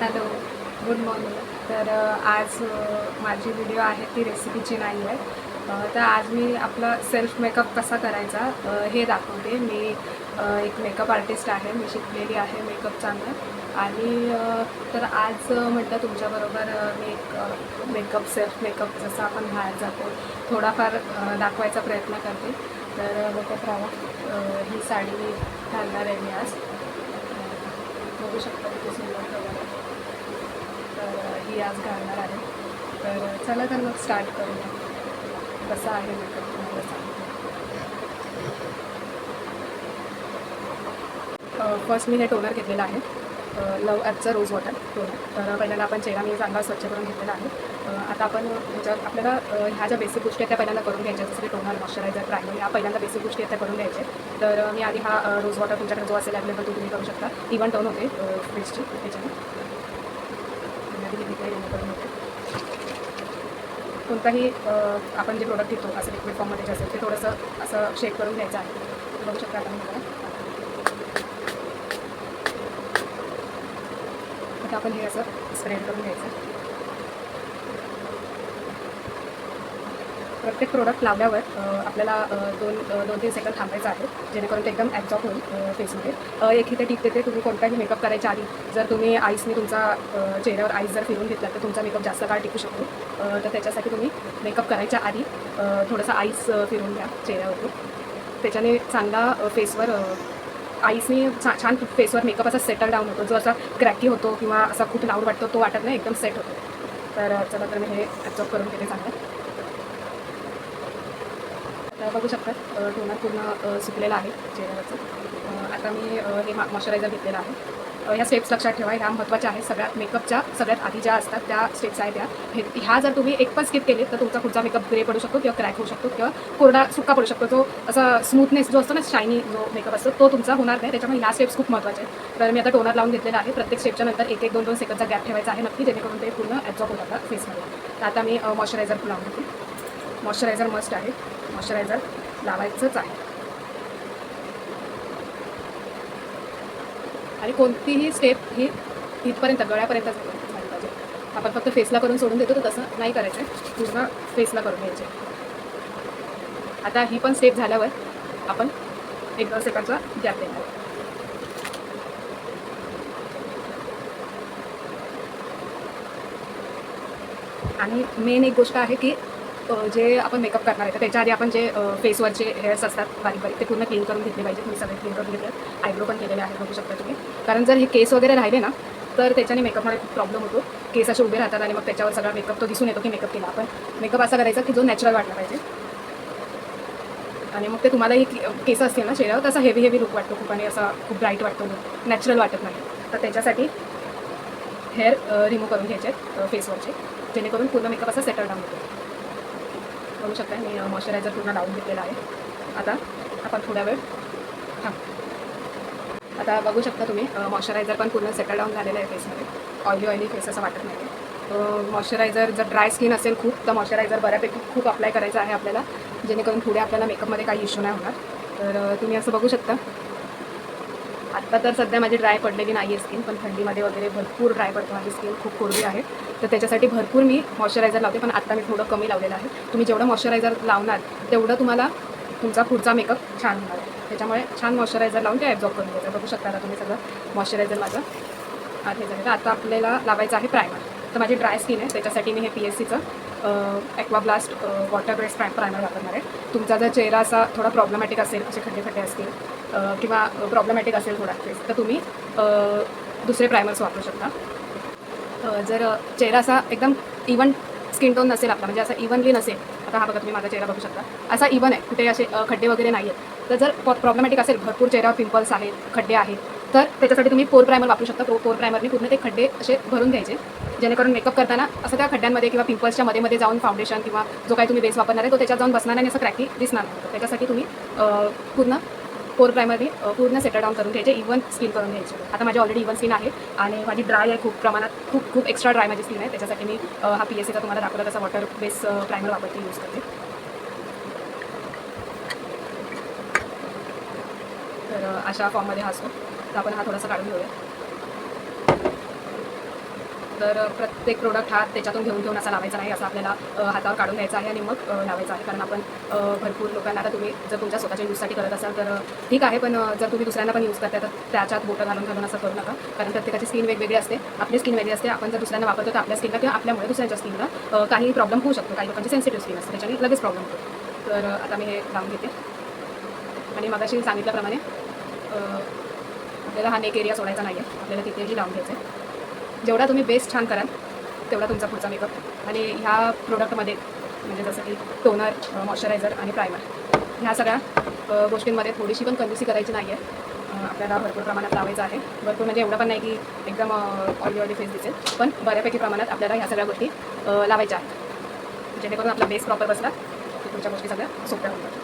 Hello, good morning. तर आज माझी व्हिडिओ आहे ती रेसिपीची नाही आहे. तर आज मी आपला सेल्फ मेकअप कसा करायचा हे दाखवते. मी एक मेकअप आर्टिस्ट आहे. मी शिकलेली आहे मेकअप चांगलं आणि तर आज म्हटलं तुमच्याबरोबर मी एक मेकअप सेल्फ मेकअप जसं आपण बाहेर जातो थोडाफार दाखवायचा प्रयत्न करते. तर बघत राहा. ही साडी मी घालणार आहे मी आज. बघू शकता किती सुंदर कलर आहे. तर ही आज घालणार आहे. तर चला तर मग स्टार्ट करूया. कसं आहे मेकअप तुम्हाला सांगते. फर्स्ट मी हे टोनर घेतलेलं आहे. लव ॲपचं रोज वॉटर टोनर. तर पहिल्यांदा आपण चेहरा मी चांगला स्वच्छ करून घेतलेला आहे. आता आपण ह्याच्यात आपल्याला ह्या ज्या बेसिक गोष्टी आहेत त्या पहिल्यांदा करून घ्यायच्या. जसं की टोनर, मॉइश्चरायझर, प्रायमर ह्या पहिल्यांदा बेसिक गोष्टी आहेत त्या करून घ्यायच्या. तर मी आधी हा रोज वॉटर तुमच्याकडे जो असेल अवेलेबल तो तुम्ही करू शकता. इवन टर्न होते फ्रीजची त्याच्याने आधी घेतलं रिमूव्ह करून होते. कोणताही आपण जे प्रोडक्ट घेतो असं लिक्विड फॉर्ममध्ये जे असेल ते थोडंसं असं शेक करून घ्यायचं आहे. बघू शकता आपण आता आपण हे असं स्प्रेड करून घ्यायचं. प्रत्येक प्रोडक्ट लावल्यावर आपल्याला दोन तीन सेकंड थांबायचं आहे जेणेकरून ते एकदम ॲब्झॉर्ब होईल फेसमध्ये. एक इथे टीप देते. तुम्ही कोणताही मेकअप करायच्या आधी जर तुम्ही आईसने तुमचा चेहऱ्यावर आईस जर फिरून घेतला तर तुमचा मेकअप जास्त काळ टिकू शकतो. तर त्याच्यासाठी तुम्ही मेकअप करायच्या आधी थोडासा आईस फिरून घ्या चेहऱ्यावरती. त्याच्याने चांगला फेसवर आईसनी छान फेसवर मेकअप असा सेटल डाऊन होतो. जो असा क्रॅकी होतो किंवा असा खूप लाऊड वाटतो तो वाटत नाही, एकदम सेट होतो. तर चला तर मी हे ॲब्झॉर्ब करून घेते चांगलं. तर बघू शकता टोनर पूर्ण सुकलेला आहे चेहऱ्यावरचं. आता मी हे मॉइश्चरायझर घेतलेलं आहे. ह्या स्टेप्स लक्षात ठेवा, ह्या महत्त्वाच्या आहेत. सगळ्यात मेकअपच्या सगळ्यात आधी ज्या असतात त्या स्टेप्स आहेत ह्या जर तुम्ही एक पण स्किप केले तर तुमचा पुढचा मेकअप ग्रे पडू शकतो किंवा क्रॅक होऊ शकतो किंवा कोरडा सुक्का पडू शकतो. जो असा स्मूथनेस जो असतो ना, शायनी जो मेकअप असतो तो तुमचा होणार नाही. त्याच्यामुळे ह्या स्टेप्स खूप महत्त्वाच्या आहेत. तर मी आता टोनर लावून घेतलेला आहे. प्रत्येक स्टेपच्या नंतर एक दोन सेकंडचा गॅप ठेवायचा आहे नक्की, जेणेकरून ते पूर्ण ॲब्झॉर्ब होतात फेसमध्ये. तर आता मी मॉइश्चरायझर लावून घेते. मॉइश्चरायझर मस्ट आहे. मॉइश्चरायझर लावायचंच आहे. आणि कोणतीही स्टेप ही इथपर्यंत गळ्यापर्यंत झाली पाहिजे. आपण फक्त फेसला करून सोडून देतो तर तसं नाही करायचं आहे. पूर्ण फेसला करून घ्यायचे. आता ही पण स्टेप झाल्यावर आपण 1-2 सेकंडचा गॅप देणार. आणि मेन एक गोष्ट आहे की जे आपण मेकअप करणार आहे तर त्याच्या आधी आपण जे फेसवरचे हेअर्स असतात बारीक बारीक ते पूर्ण क्लीन करून घेतले पाहिजे. तुम्ही सगळे क्लीन करून घेतले. आयब्रो पण केलेले आहे बघू शकता तुम्ही. कारण जर हे केस वगैरे राहिले ना तर त्याच्याने मेकअपमध्ये खूप प्रॉब्लेम होतो. केस असे उभे राहतात आणि मग त्याच्यावर सगळा मेकअप तो दिसून येतो की मेकअप केला. आपण मेकअप असा करायचा की जो नॅचरल वाटला पाहिजे. आणि मग ते तुम्हालाही केस असतील ना चेहऱ्यावर तसा हेवी लुक वाटतो खूप आणि असा खूप ब्राईट वाटतो, नॅचरल वाटत नाही. तर त्याच्यासाठी हेअर रिमूव्ह करून घ्यायचे आहेत फेसवरचे, जेणेकरून पूर्ण मेकअप असा सेटल डाऊन होतो. बघू शकता मी मॉइश्चरायझर पूर्ण लावून घेतलेला आहे. आता आपण थोड्या वेळ आता बघू शकता तुम्ही मॉइश्चरायझर पण पूर्ण सेटल डाऊन झालेलं आहे फेसमध्ये. ऑइली फेस असं वाटत नाही. मॉइश्चरायझर जर ड्राय स्किन असेल खूप तर मॉइश्चरायझर बऱ्यापैकी खूप अप्लाय करायचं आहे आपल्याला, जेणेकरून पुढे आपल्याला मेकअपमध्ये काही इश्यू नाही होणार. तर तुम्ही असं बघू शकता. आत्ता तर सध्या माझी ड्राय पडलेली नाही आहे स्किन, पण थंडीमध्ये वगैरे भरपूर ड्राय पडतो. माझी स्किन खूप कोरडी आहे. तर त्याच्यासाठी भरपूर मी मॉइश्चरायझर लावते, पण आत्ता मी थोडं कमी लावलेलं आहे. तुम्ही जेवढं मॉइश्चरायझर लावणार तेवढं तुम्हाला तुमचा पुढचा मेकअप छान होणार आहे. त्याच्यामुळे छान मॉइश्चरायझर लावून ते ॲब्झॉर्ब करून घ्यायचं. बघू शकता आता तुम्ही सगळं मॉइश्चरायझर माझं आत हे झालं. तर आता आपल्याला लावायचं आहे प्रायमर. तर माझी ड्राय स्किन आहे त्याच्यासाठी मी हे PSCचं ॲक्वाब्लास्ट वॉटर बेस्ड प्रायमर वापरणार आहे. तुमचा जर चेहरा असा थोडा प्रॉब्लेमॅटिक असेल, असे खड्डे असतील किंवा प्रॉब्लेमॅटिक असेल थोडा फेस, तर तुम्ही दुसरे प्रायमर्स वापरू शकता. जर चेहरा असा एकदम इवन स्किन टोन नसेल आपला, म्हणजे असा इव्हनली नसेल, आता हा बघा तुम्ही माझा चेहरा बघू शकता असा इवन आहे, कुठे असे खड्डे वगैरे नाही आहेत. तर जर प्रॉब्लेमॅटिक असेल, भरपूर चेहऱ्यावर पिंपल्स आहेत, खड्डे आहेत, तर त्याच्यासाठी तुम्ही पोर प्रायमर वापरू शकता. पोर प्रायमरनी पूर्ण ते खड्डे असे भरून घ्यायचे, जेणेकरून मेकअप करताना असं त्या खड्ड्यांमध्ये किंवा पिंपल्सच्या मध्ये जाऊन फाउंडेशन किंवा जो काही तुम्ही बेस वापरणार आहे तो त्याच्यात जाऊन बसणार आणि असं क्रॅकी दिसणार नाही. त्याच्यासाठी तुम्ही पूर्ण पोर प्रायमरनी पूर्ण सेटल डाऊन करून घ्यायचे, इवन स्किन करून घ्यायची. आता माझी ऑलरेडी इवन स्किन आहे आणि माझी ड्राय आहे खूप प्रमाणात, खूप एक्स्ट्रा ड्राय माझी स्किन आहे. त्याच्यासाठी मी हा PSCचा तुम्हाला दाखवला तसा वॉटर बेस प्रायमर वापरते, यूज करते. तर अशा फॉर्ममध्ये हा असतो. तर आपण हा थोडासा काढून घेऊया. तर प्रत्येक प्रोडक्ट हा त्याच्यातून घेऊन असा लावायचा नाही, असं आपल्याला हातावर काढून घ्यायचा आहे आणि मग लावायचा आहे. कारण आपण भरपूर लोकांना, आता तुम्ही जर तुमच्या स्वतःच्या यूजसाठी करत असाल तर ठीक आहे, पण जर तुम्ही दुसऱ्यांना पण यूज करताय तर त्याच्यात बोटं घालून असं करू नका. कारण प्रत्येकाची स्किन वेगवेगळी असते, आपली स्किन वेगळी असते. आपण जर दुसऱ्यांना वापरतो तर आपल्या स्किनला किंवा आपल्यामुळे दुसऱ्यांच्या स्किनला काही प्रॉब्लेम होऊ शकतो. काही लोकांची सेन्सिटिव्ह स्किन असते, त्याच्याने लगेच प्रॉब्लेम होतो. तर आता मी हे लावून घेते आणि मगाशी सांगितल्याप्रमाणे आपल्याला हा नेक एरिया सोडायचा नाही आहे, आपल्याला तिथेही लावून घ्यायचं आहे. जेवढा तुम्ही बेस छान कराल तेवढा तुमचा पुढचा मेकअप. आणि ह्या प्रोडक्टमध्ये म्हणजे जसं की टोनर, मॉइश्चरायझर आणि प्रायमर, ह्या सगळ्या गोष्टींमध्ये थोडीशी पण कंजूसी करायची नाही आहे. आपल्याला भरपूर प्रमाणात लावायचं आहे. भरपूर म्हणजे एवढं पण नाही की एकदम ऑइली फेस दिसेल, पण बऱ्यापैकी प्रमाणात आपल्याला ह्या सगळ्या गोष्टी लावायच्या आहेत, जेणेकरून आपला बेस प्रॉपर बसला की पुढच्या गोष्टी सगळ्या सोप्या होतात.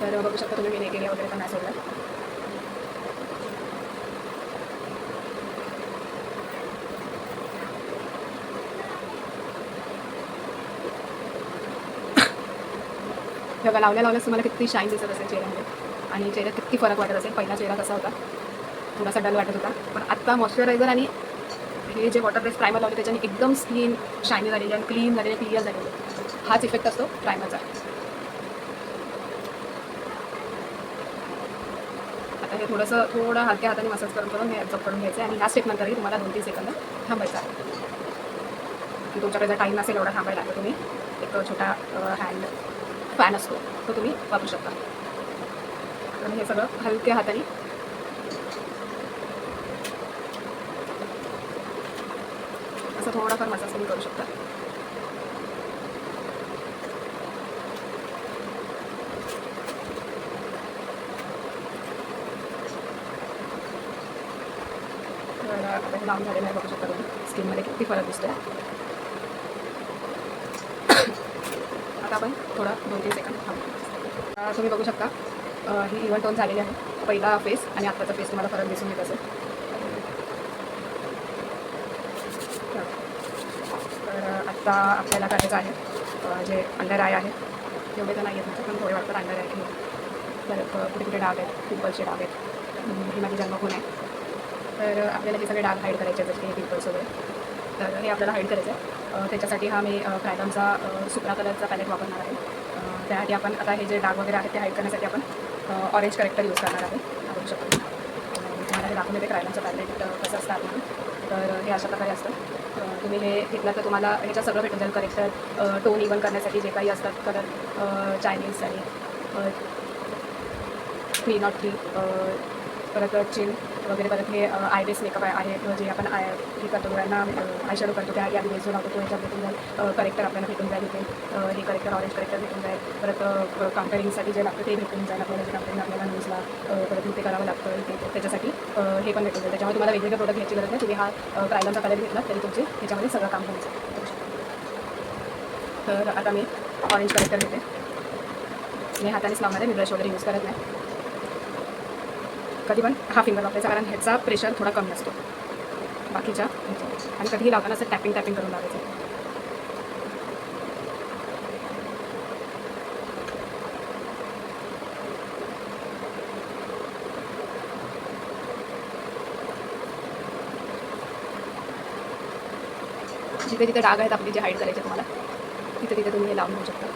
तर बघू शकता तुम्ही, मी नेक एरिया वगैरे पण नाही सोडला. बघा, लावल्यास तुम्हाला किती शाईन दिसत असेल चेहऱ्यामध्ये आणि चेहऱ्यात किती फरक वाटत असेल. पहिला चेहरा कसा होता, थोडासा डल वाटत होता, पण आत्ता मॉइश्चरायझर आणि हे जे वॉटर बेस्ड प्रायमर लावले त्याच्याने एकदम स्किन शायनी झालेली आणि क्लीन झालेली, क्लिअर झालेली. हाच इफेक्ट असतो प्रायमरचा. आता हे थोडं हलक्या हाताने मसाज करून हे ॲब्झॉर्ब करून घ्यायचं आहे आणि ह्या स्टेपनंतरही तुम्हाला 2-3 सेकंद थांबायचं आहे. की तुमच्याकडे जर टाईम नसेल एवढा थांबायला, तर तुम्ही एक छोटा हँड फॅन असतो तो तुम्ही वापरू शकता. तर हे सगळं हलक्या हाताने असं थोडाफार मसाज तुम्ही करू शकता. तर आता हे लावून झालेलं आहे, बघू शकता तुम्ही स्किनमध्ये किती फरक दिसतो. आता आपण थोडा 2-3 सेकंद थांबू. तुम्ही बघू शकता ही इव्हन टोन झालेली आहे. पहिला फेस आणि आत्ताचा फेस तुम्हाला फरक दिसून येत असेल. तर आत्ता आपल्याला करायचं आहे जे अंडर आय आहे, एवढे तर नाही आहेत म्हणजे, पण थोडे वाटतात अंडर आय. तर कुठे कुठे डाग आहेत, पिंपल्सचे डाग आहेत, ही माझी जन्मखून आहे. तर आपल्याला हे सगळे डाग हाईड करायचे आहेत, जसे की पिंपल्स वगैरे. तर हे आपल्याला हाईड करायचं आहे. त्याच्यासाठी हा मी फ्रायडमचा सुप्रा कलरचा पॅलेट वापरणार आहे. त्यासाठी आपण आता हे जे डाग वगैरे आहेत ते हाईड करण्यासाठी आपण ऑरेंज करेक्टर यूज करणार आहे. बघू शकतो तुम्हाला हे दाखवून देते फ्रायडमचं पॅलेट कसं असतं म्हणून. तर हे अशा प्रकारे असतं. तुम्ही हे घेतलं तर तुम्हाला ह्याच्यात सगळं भेटून जाईल. करेक्टर, टोन इव्हन करण्यासाठी जे काही असतात कलर, चायनीज आणि 303, परत चिन वगैरे, परत हे आय बेस मेकअप आहे जे आपण हे करतो, डोळ्यांना आय शॅडो करतो, त्याआधी आधी बेस जो लावतो तो ह्याच्यात भेटून जाईल. करेक्टर आपल्याला भेटून जाईल इथे. हे करेक्टर ऑरेंज करेक्टर भेटून जाईल. परत काउंटरिंगसाठी जे लागतं ते भेटून जाईल आपल्याला. जे काउंटरिंग आपल्याला न्यूजला परत इथे करावं लागतं इथे, त्याच्यासाठी हे पण भेटून जाईल. त्याच्यामुळे तुम्हाला वेगवेगळे प्रोडक्ट घ्यायची गरज नाही. तुम्ही हा प्रायमरचा कलर घेतला तरी तुमचे त्याच्यामध्ये सगळं काम होऊन जाईल. तर आता मी ऑरेंज करेक्टर घेते. मी हातानेच लावणार आहे, मी ब्रश वगैरे यूज करत नाही. कधी पण हा फिंगर वापरायचा, कारण ह्याचा प्रेशर थोडा कमी असतो बाकीच्या ह्याचा. आणि कधीही लावताना असं टॅपिंग करून लावायचं. जिथे जिथे डाग आहेत आपली जे हाईड करायचे तुम्हाला, तिथे तिथे तुम्ही हे लावून घेऊ शकता.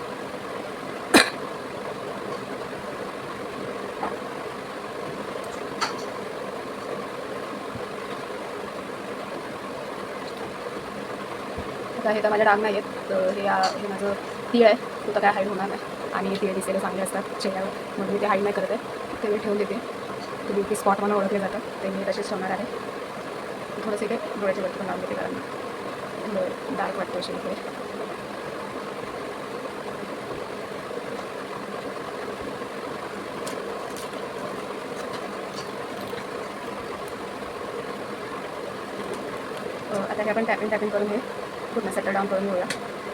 आता हे तर माझ्या डाग नाही आहेत, तर हे माझं तीळ आहे, तो तर काय हाईड होणार नाही. आणि तीळ दिसायला चांगले असतात चेहऱ्यावर, म्हणून मी ते हाईड नाही करत आहे. ते मी ठेवून देते. ते ब्युटी स्पॉट म्हणून ओळखले जातात, ते मी तसेच ठेवणार आहे. थोडंसं इथे डोळ्याची वरती पण लावून देते, कारण डार्क वाटतो अशी इकडे. आता हे आपण टॅपिंग करून हे पूर्ण सेटल डाऊन करून घेऊया.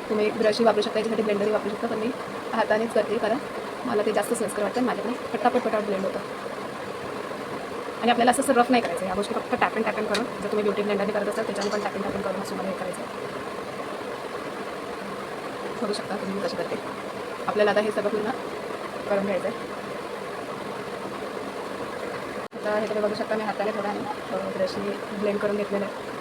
तुम्ही ब्रशही वापरू शकता, याच्यासाठी ब्लेंडरही वापरू शकता, पण मी हातानेच करते कारण मला ते जास्त सोयीस्कर वाटतं. माझ्याकडे पटापट ब्लेंड होतं. आणि आपल्याला असं रफ नाही करायचं. ह्या गोष्टी फक्त टॅपिंग करून, जर तुम्ही ब्युटी ब्लेंडरने करत असाल त्याच्याने पण टॅपिंग करून असं मला हे करायचं. करू शकता तुम्ही कशी करते. आपल्याला आता हे सगळं पूर्ण करून घ्यायचं आहे. आता हे तुम्ही बघू शकता, मी हाताने थोडा ब्रशने ब्लेंड करून घेतलेलं आहे.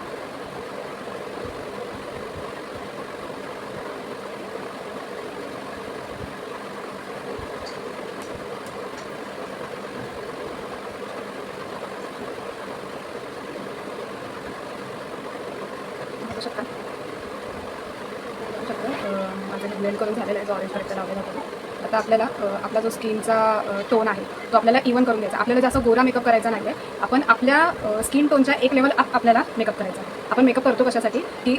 बघू शकता माझं ब्लेंड करून झालेलं आहे, जो ऑरेंज कलरचा लावलेला होता. आता आपल्याला आपला जो स्किनचा टोन आहे तो आपल्याला इव्हन करून घ्यायचा. आपल्याला जास्त गोरा मेकअप करायचा नाही आहे, आपण आपल्या स्किन टोनच्या एक लेवल अप आपल्याला मेकअप करायचा. आपण मेकअप करतो कशासाठी की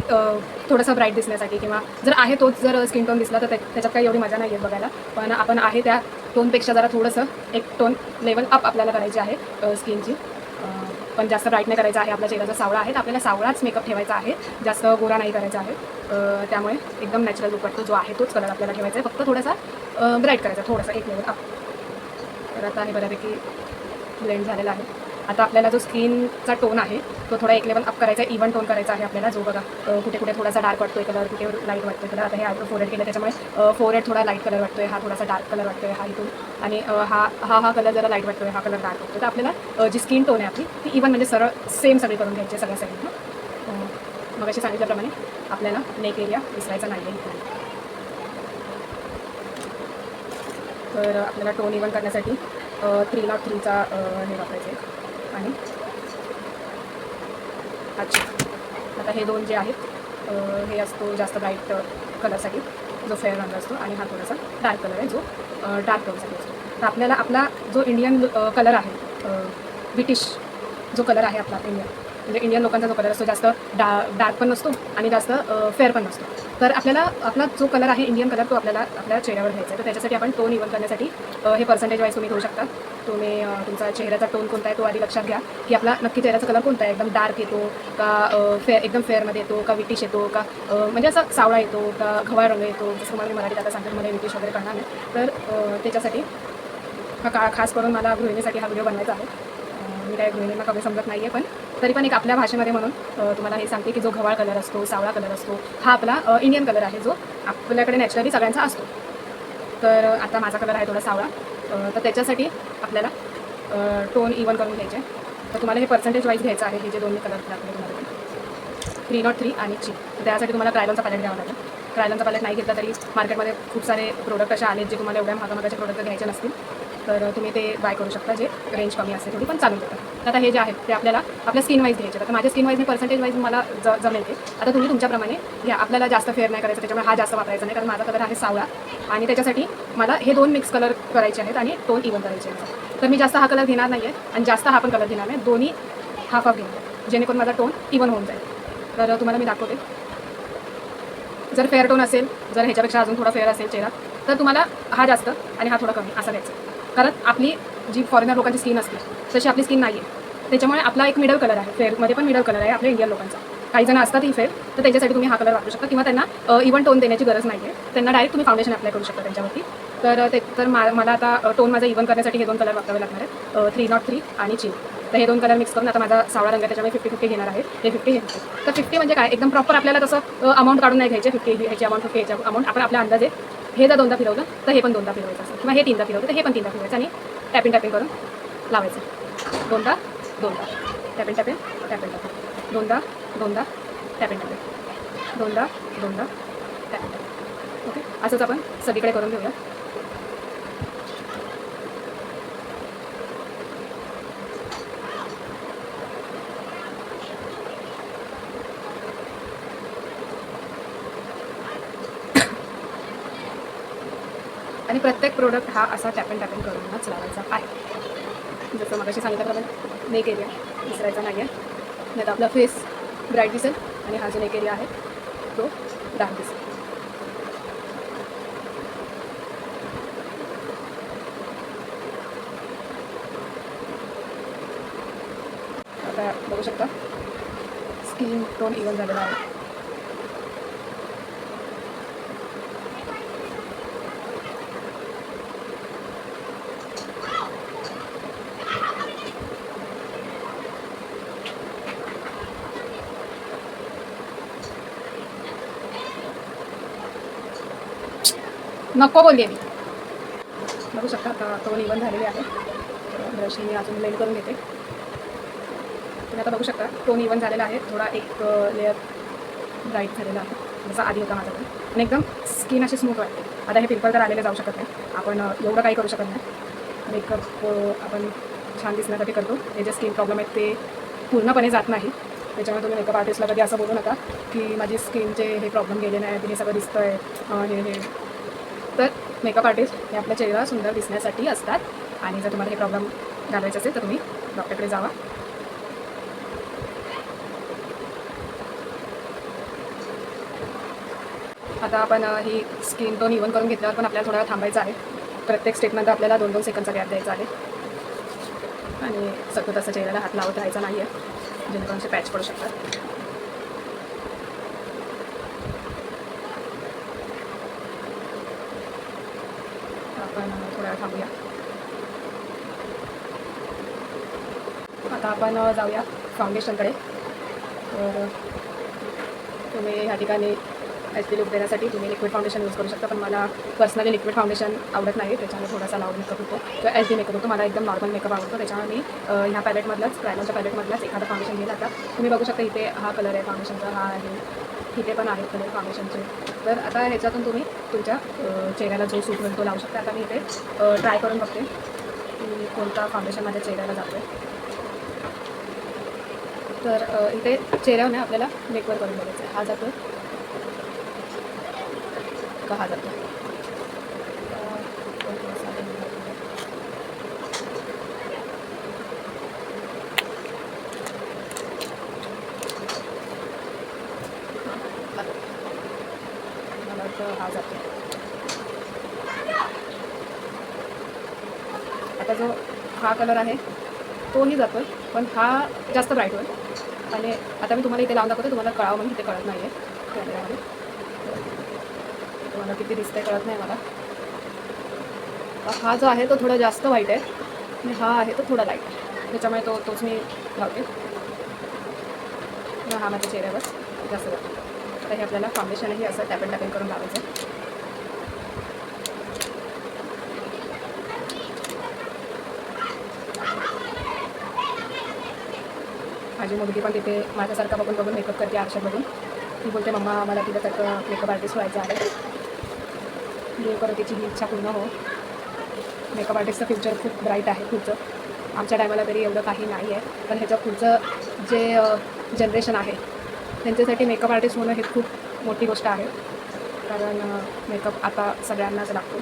थोडंसं ब्राईट दिसण्यासाठी, किंवा जर आहे तोच जर स्किन टोन दिसला तर त्याच्यात काही एवढी मजा नाही आहे बघायला. पण आपण आहे त्या टोनपेक्षा जरा थोडंसं एक टोन लेवल अप आपल्याला करायची आहे स्किनची. पण जास्त ब्राईट नाही करायचं आहे. आपला चेहरा जर सावळा आहे तर आपल्याला सावळाच मेकअप ठेवायचा आहे, जास्त गोरा नाही करायचा आहे. त्यामुळे एकदम नॅचरल लुक वाटतो, जो आहे तोच कलर आपल्याला ठेवायचा आहे, फक्त थोडासा ब्राईट करायचा, थोडासा एक लेवल अप. तर आता हे बऱ्यापैकी ब्लेंड झालेला आहे. आता आपल्याला जो स्किनचा टोन आहे तो थोडा एक लेवल अप करायचा आहे, इव्हन टोन करायचा आहे आपल्याला. जो बघा कुठे कुठे थोडासा डार्क वाटतोय कलर, कुठे लाईट वाटतोय कलर. आता हे आयब्रो फोरहेड केलं त्याच्यामुळे फोरहेड थोडा लाईट कलर वाटतोय, हा थोडासा डार्क कलर वाटतोय हा इथून, आणि हा कलर जरा लाईट वाटतोय, हा कलर डार्क वाटतोय. तर आपल्याला जी स्किन टोन आहे आपली ती इव्हन म्हणजे सरळ सेम सगळी करून घ्यायची सगळ्या साईडनं. मग अशी सांगितल्याप्रमाणे आपल्याला नेक एरिया विसरायचा नाही आहे इथे. तर आपल्याला टोन इव्हन करण्यासाठी 303चा हे वापरायचं आहे. आणि अच्छा, आता हे दोन जे आहेत हे असतो जास्त ब्राईट कलरसाठी, जो फेअर रंग असतो, आणि हा थोडासा डार्क कलर आहे जो डार्क टोनसाठी असतो. तर आपल्याला आपला जो इंडियन कलर आहे, ब्रिटिश जो कलर आहे आपला म्हणजे इंडियन लोकांचा जो कलर असतो, जास्त डार्क पण नसतो आणि जास्त फेअर पण नसतो. तर आपला जो कलर आहे इंडियन कलर तो आपल्याला आपल्या चेहऱ्यावर घ्यायचा आहे. तर त्याच्यासाठी आपण टोन इव्हन करण्यासाठी हे पर्सेंटेज वाईज तुम्ही घेऊ शकता. तुम्ही तुमचा चेहऱ्याचा टोन कोणता आहे तो आधी लक्षात घ्या, की आपला नक्की चेहऱ्याचा कलर कोणता आहे. एकदम डार्क येतो का एकदम फेअरमध्ये येतो का विटिश येतो का म्हणजे असा सावळा येतो का गव्हाळ रंग येतो. जसं तुम्हाला मी मराठीत आता सांगते, मला विटिश वगैरे कळणार नाही. तर त्याच्यासाठी खास करून मला गृहिणीसाठी हा व्हिडिओ बनवायचा आहे. मी काय गृहिणींना कमी समजत नाही आहे, पण तरी पण एक आपल्या भाषेमध्ये म्हणून तुम्हाला हे सांगते की जो गव्हाळ कलर असतो, सावळा कलर असतो, हा आपला इंडियन कलर आहे, जो आपल्याकडे नॅचरली सगळ्यांचा असतो. तर आता माझा कलर आहे थोडा सावळा, तर त्याच्यासाठी आपल्याला टोन इव्हन करून घ्यायचे. तर तुम्हाला हे पर्सेंटेज वाईज घ्यायचं आहे. हे जे दोन्ही कलर दाखवले तुम्हाला 303 आणि ची. त्यासाठी तुम्हाला क्रायलॉनचा पॅलेट घ्यावा लागेल. क्रायलॉनचा पॅलेट नाही घेतला तरी मार्केटमध्ये खूप सारे प्रोडक्ट असे आले जे तुम्हाला एवढ्या महागाचे प्रोडक्ट घ्यायचे नसतील, तर तुम्ही ते बाय करू शकता, जे रेंज कमी असते थोडी पण चालून देतात. आता हे जे आहेत ते आपल्याला आपल्या स्किन वाईज घ्यायचे. आता माझ्या स्किन वाईज मी पर्सेंटेज वाईज मला जमेल ते. आता तुम्ही तुमच्याप्रमाणे घ्या. आपल्याला जास्त फेअर नाही करायचं, त्याच्यामुळे हा जास्त वापरायचा नाही, कारण माझा कलर आहे सावळा आणि त्याच्यासाठी मला हे दोन मिक्स कलर करायचे आहेत आणि टोन इव्हन करायचे आहेत. तर मी जास्त हा कलर घेणार नाही आहे आणि जास्त हा पण कलर घेणार नाही, दोन्ही हाफ हाफ घेणार, जेणेकरून माझा टोन इव्हन होऊन जाईल. तर तुम्हाला मी दाखवते. जर फेअर टोन असेल, जर ह्याच्यापेक्षा अजून थोडा फेअर असेल चेहरा, तर तुम्हाला हा जास्त आणि हा थोडा कमी असा द्यायचा. कारण आपली जी फॉरेनर लोकांची स्किन असते तशी आपली स्किन नाही आहे. त्याच्यामुळे आपला एक मिडल कलर आहे, फेअरमध्ये पण मिडल कलर आहे आपल्या इंडियन लोकांचा. काही जण असतात ही फेअर, तर त्याच्यासाठी तुम्ही हा कलर वापरू शकता, किंवा त्यांना इव्हन टोन देण्याची गरज नाही आहे, त्यांना डायरेक्ट तुम्ही फाउंडेशन अप्लाय करू शकता त्यांच्यावरती. तर मला आता टोन माझा इव्हन करण्यासाठी हे दोन कलर वापरावे लागणार आहेत, 303 आणि चिल. तर हे दोन कलर मिक्स करून आता माझा सावळा रंग आहे, त्याच्यामुळे 50-50 घेणार आहे. हे 50 तर 50 म्हणजे काय, एकदम प्रॉपर आपल्याला तसं अमाऊंट काढून नाही घ्यायचे. 50 ह्याची अमाऊंट, 50 ह्याची अमाऊंट, आपण आपल्या अंदाजे हे जर दोनदा फिरवलं तर हे पण दोनदा फिरवायचं असं, किंवा हे तीनदा फिरवलं तर हे पण तीनदा फिरवायचं, आणि टॅपिंग करून लावायचं. दोनदा टॅपिंग दोनदा टॅपिंग दोनदा टॅपिंग. ओके, असंच आपण सगळीकडे करून घेऊया. आणि प्रत्येक प्रोडक्ट हा असा टॅपिंग करूनच लावायचा आहे. जसं मगाशी सांगितल्याप्रमाणे नेक एरिया विसरायचा नाही आहे, नाही तर आपला फेस ब्राईट दिसेल आणि हा जो नेक एरिया आहे तो डार्क दिसेल. आता बघू शकता स्किन टोन इव्हन झालेला आहे. नको बोलली मी. बघू शकता आता टोन इव्हन झालेले आहे. ब्रशने मी अजून ब्लेंड करून घेते. तुम्ही आता बघू शकता टोन इव्हन झालेला आहे. थोडा एक लेअर ब्राईट झालेला आहे, जसा आधी होता माझ्याकडे, आणि एकदम स्किन अशी स्मूथ वाटते. आता हे पिंपल तर आलेले जाऊ शकत नाही, आपण एवढं काही करू शकत नाही. मेकअप आपण छान दिसण्यासाठी करतो. हे जे स्किन प्रॉब्लेम आहेत ते पूर्णपणे जात नाही. त्याच्यामुळे तुम्ही मेकअप आर्टिस्टला कधी असं बोलू नका की माझी स्किनचे हे प्रॉब्लेम गेले नाही, हे सगळं दिसतं आहे हे. तर मेकअप आर्टिस्ट हे आपला चेहरा सुंदर दिसण्यासाठी असतात. आणि जर तुम्हाला हे प्रॉब्लेम घालवायचे असेल तर तुम्ही डॉक्टरकडे जावा. आता आपण ही स्किन टोन इव्हन करून घेतल्यावर पण आपल्याला थोडा वेळ थांबायचं आहे. प्रत्येक स्टेपनंतर आपल्याला 2-2 सेकंदचा गॅप द्यायचा आहे आणि सतत असं चेहऱ्याला हात लावत राहायचा नाही आहे, जेणेकरून असे पॅच पडू शकतात. आपण थोडा वेळ थांबूया. आता आपण जाऊया फाउंडेशनकडे. तर तुम्ही ह्या ठिकाणी एच डी लुक देण्यासाठी तुम्ही लिक्विड फाउंडेशन यूज करू शकता, पण मला पर्सनली लिक्विड फाउंडेशन आवडत नाही, त्याच्यामुळे थोडासा लाऊड मेकअप होतो किंवा एच डी मेकअप होतो. मला एकदम नॉर्मल मेकअप आवडतो, त्याच्यामुळे मी ह्या पॅलेटमधलाच प्रायमरच्या पॅलेटमधलाच एखादं फाउंडेशन घेईल. आता तुम्ही बघू शकता इथे हा कलर आहे फाउंडेशनचा, हा आहे, इथे पण आहेत कलर फाउंडेशनचे. तर आता ह्याच्यातून तुम्ही तुमच्या चेहऱ्याला जो सूट होईल तो लावू शकता. आता मी इथे ट्राय करून बघते की कोणता फाउंडेशन माझ्या चेहऱ्याला जातो आहे. तर इथे चेहऱ्यावर आपल्याला नेकवर करून बघायचं आहे, हा जातो का हा जातो. मला वाटतं हा जातो. आता जो हा कलर आहे तोही जातो, पण हा जास्त ब्राईट होईल. आणि आता मी तुम्हाला इथे लावून दाखवते, तुम्हाला कळावं म्हणून इथे कळत नाही आहे कॅमेऱ्यामध्ये. तुम्हाला किती दिसतंय कळत नाही मला. हा जो आहे तो थोडा जास्त व्हाईट आहे आणि हा आहे तो थोडा लाईट आहे, त्याच्यामुळे तोच मी लावते. हा माझ्या चेहऱ्यावर जास्त जातो. तर हे आपल्याला फाउंडेशनही असं टॅपिंग टॅपिंग करून लावायचं आहे. माझी मुलगी पण तिथे माझ्यासारखा बघून बघून मेकअप करते आरशात बघून. ती बोलते मम्मा मला तिच्यासारखं मेकअप आर्टिस्ट व्हायचं आहे. देव करो तिची ही इच्छा पूर्ण हो. मेकअप आर्टिस्टचं फ्युचर खूप ब्राईट आहे पुढचं. आमच्या टायमाला तरी एवढं काही नाही आहे, पण ह्याच्या पुढचं जे जनरेशन आहे त्यांच्यासाठी मेकअप आर्टिस्ट होणं हे खूप मोठी गोष्ट आहे, कारण मेकअप आता सगळ्यांनाच लागतो.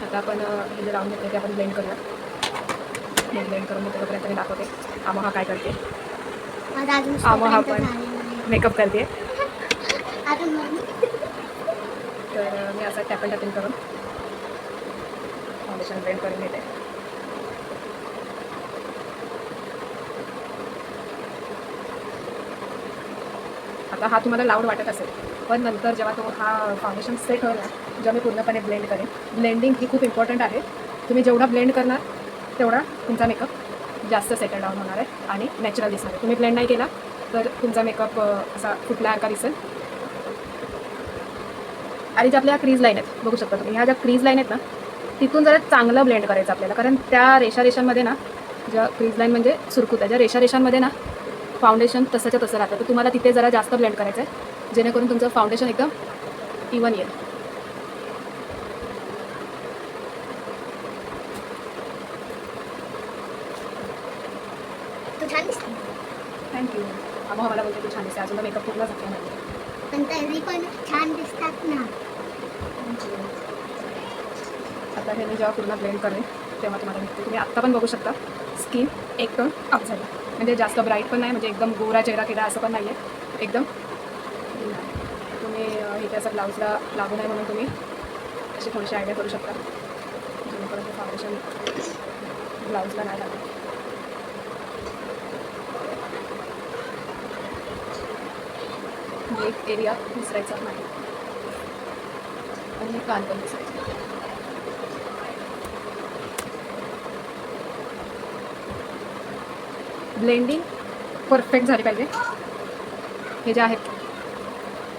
आता आपण हे जे लावून घेतले ते आपण ब्लेंड करूया. मी ब्लेंड करून घेतो तोपर्यंत मी दाखवते आमहा काय करते. आमहा पण मेकअप करते. तर मी असं टॅपिंग टॅपिंग करून फाउंडेशन ब्लेंड करून घेते. आता हा तुम्हाला लाऊड वाटत असेल, पण नंतर जेव्हा तो हा फाउंडेशन सेट होईल ना, जेव्हा मी पूर्णपणे ब्लेंड करेन. ब्लेंडिंग ही खूप इम्पॉर्टंट आहे. तुम्ही जेवढा ब्लेंड करणार तेवढा तुमचा मेकअप जास्त सेटल डाऊन होणार आहे आणि नॅचरल दिसणार आहे. तुम्ही ब्लेंड नाही केला तर तुमचा मेकअप असा फुटल्यासारखा दिसेल. आणि ज्या आपल्या क्रीज लाईन आहेत बघू शकता तुम्ही, ह्या ज्या क्रीज लाईन आहेत ना तिथून जरा चांगलं ब्लेंड करायचं आपल्याला, कारण त्या रेषांमध्ये ना, ज्या क्रीज लाईन म्हणजे सुरकुत आहे, ज्या रेषांमध्ये ना फाउंडेशन तसंच्या तसं राहतं. तर तुम्हाला तिथे जरा जास्त ब्लेंड करायचं आहे, जेणेकरून तुमचं फाउंडेशन एकदम इवन येईल. थँक्यू. आम्हा मला बोलते तू छान दिसते. अजून मेकअप पूर्ण झाला नाही, पण तरी पण छान दिसतात ना. आता हे मी जेव्हा पूर्ण ब्लेंड करेन तेव्हा तुम्हाला दिसते. तुम्ही आत्ता पण बघू शकता स्किन एक टोन अप झाली, म्हणजे जास्त ब्राईट पण नाही, म्हणजे एकदम गोरा चेहरा केला असं पण नाही आहे, एकदम. तुम्ही इथे असं ब्लाऊजला लागू नये म्हणून तुम्ही अशी थोडीशी आयडिया करू शकता, जेणेकरून ते फाउंडेशन ब्लाऊजला नाही लागलं. एक एरिया विसरायचा नाही आणि कान पण विसरायचं. ब्लेंडिंग परफेक्ट झाली पाहिजे. हे जे आहेत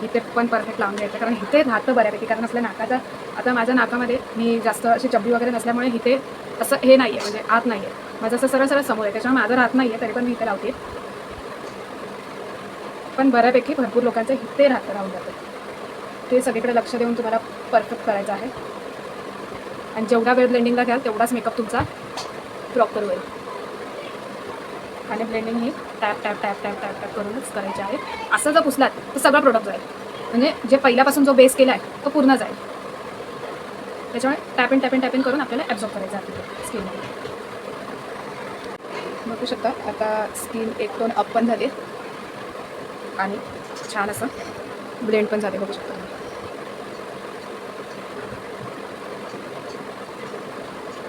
इथे पण परफेक्ट लावून घ्यायचं, कारण इथे राहतं बऱ्यापैकी, कारण आपल्या नाकाचा आता माझ्या नाकामध्ये मी जास्त अशी चब्बी वगैरे नसल्यामुळे इथे असं हे नाही आहे, म्हणजे आत नाही आहे माझं, असं सरळ सरळ समोर आहे, त्याच्यामुळे माझं राहत नाही आहे, तरी पण मी इथे लावते. पण बऱ्यापैकी भरपूर लोकांचे हिते राहून जातं. ते सगळीकडे लक्ष देऊन तुम्हाला परफेक्ट करायचं आहे. आणि जेवढा वेळ ब्लेंडिंगला घ्याल तेवढाच मेकअप तुमचा प्रॉपर होईल. आणि ब्लेंडिंग ही tap tap tap tap tap tap करूनच करायचे आहे. असं जर पुसलात तर सगळा प्रोडक्ट जाईल, म्हणजे जे पहिल्यापासून जो बेस केला आहे तो पूर्ण जाईल. त्याच्यामुळे टॅपिंग करून आपल्याला ॲब्झॉर्ब करायचं आहे स्किनमध्ये. बघू शकता आता स्किन एक टोन अप पण झाली आणि छान असं ब्लेंड पण झाले. बघू शकता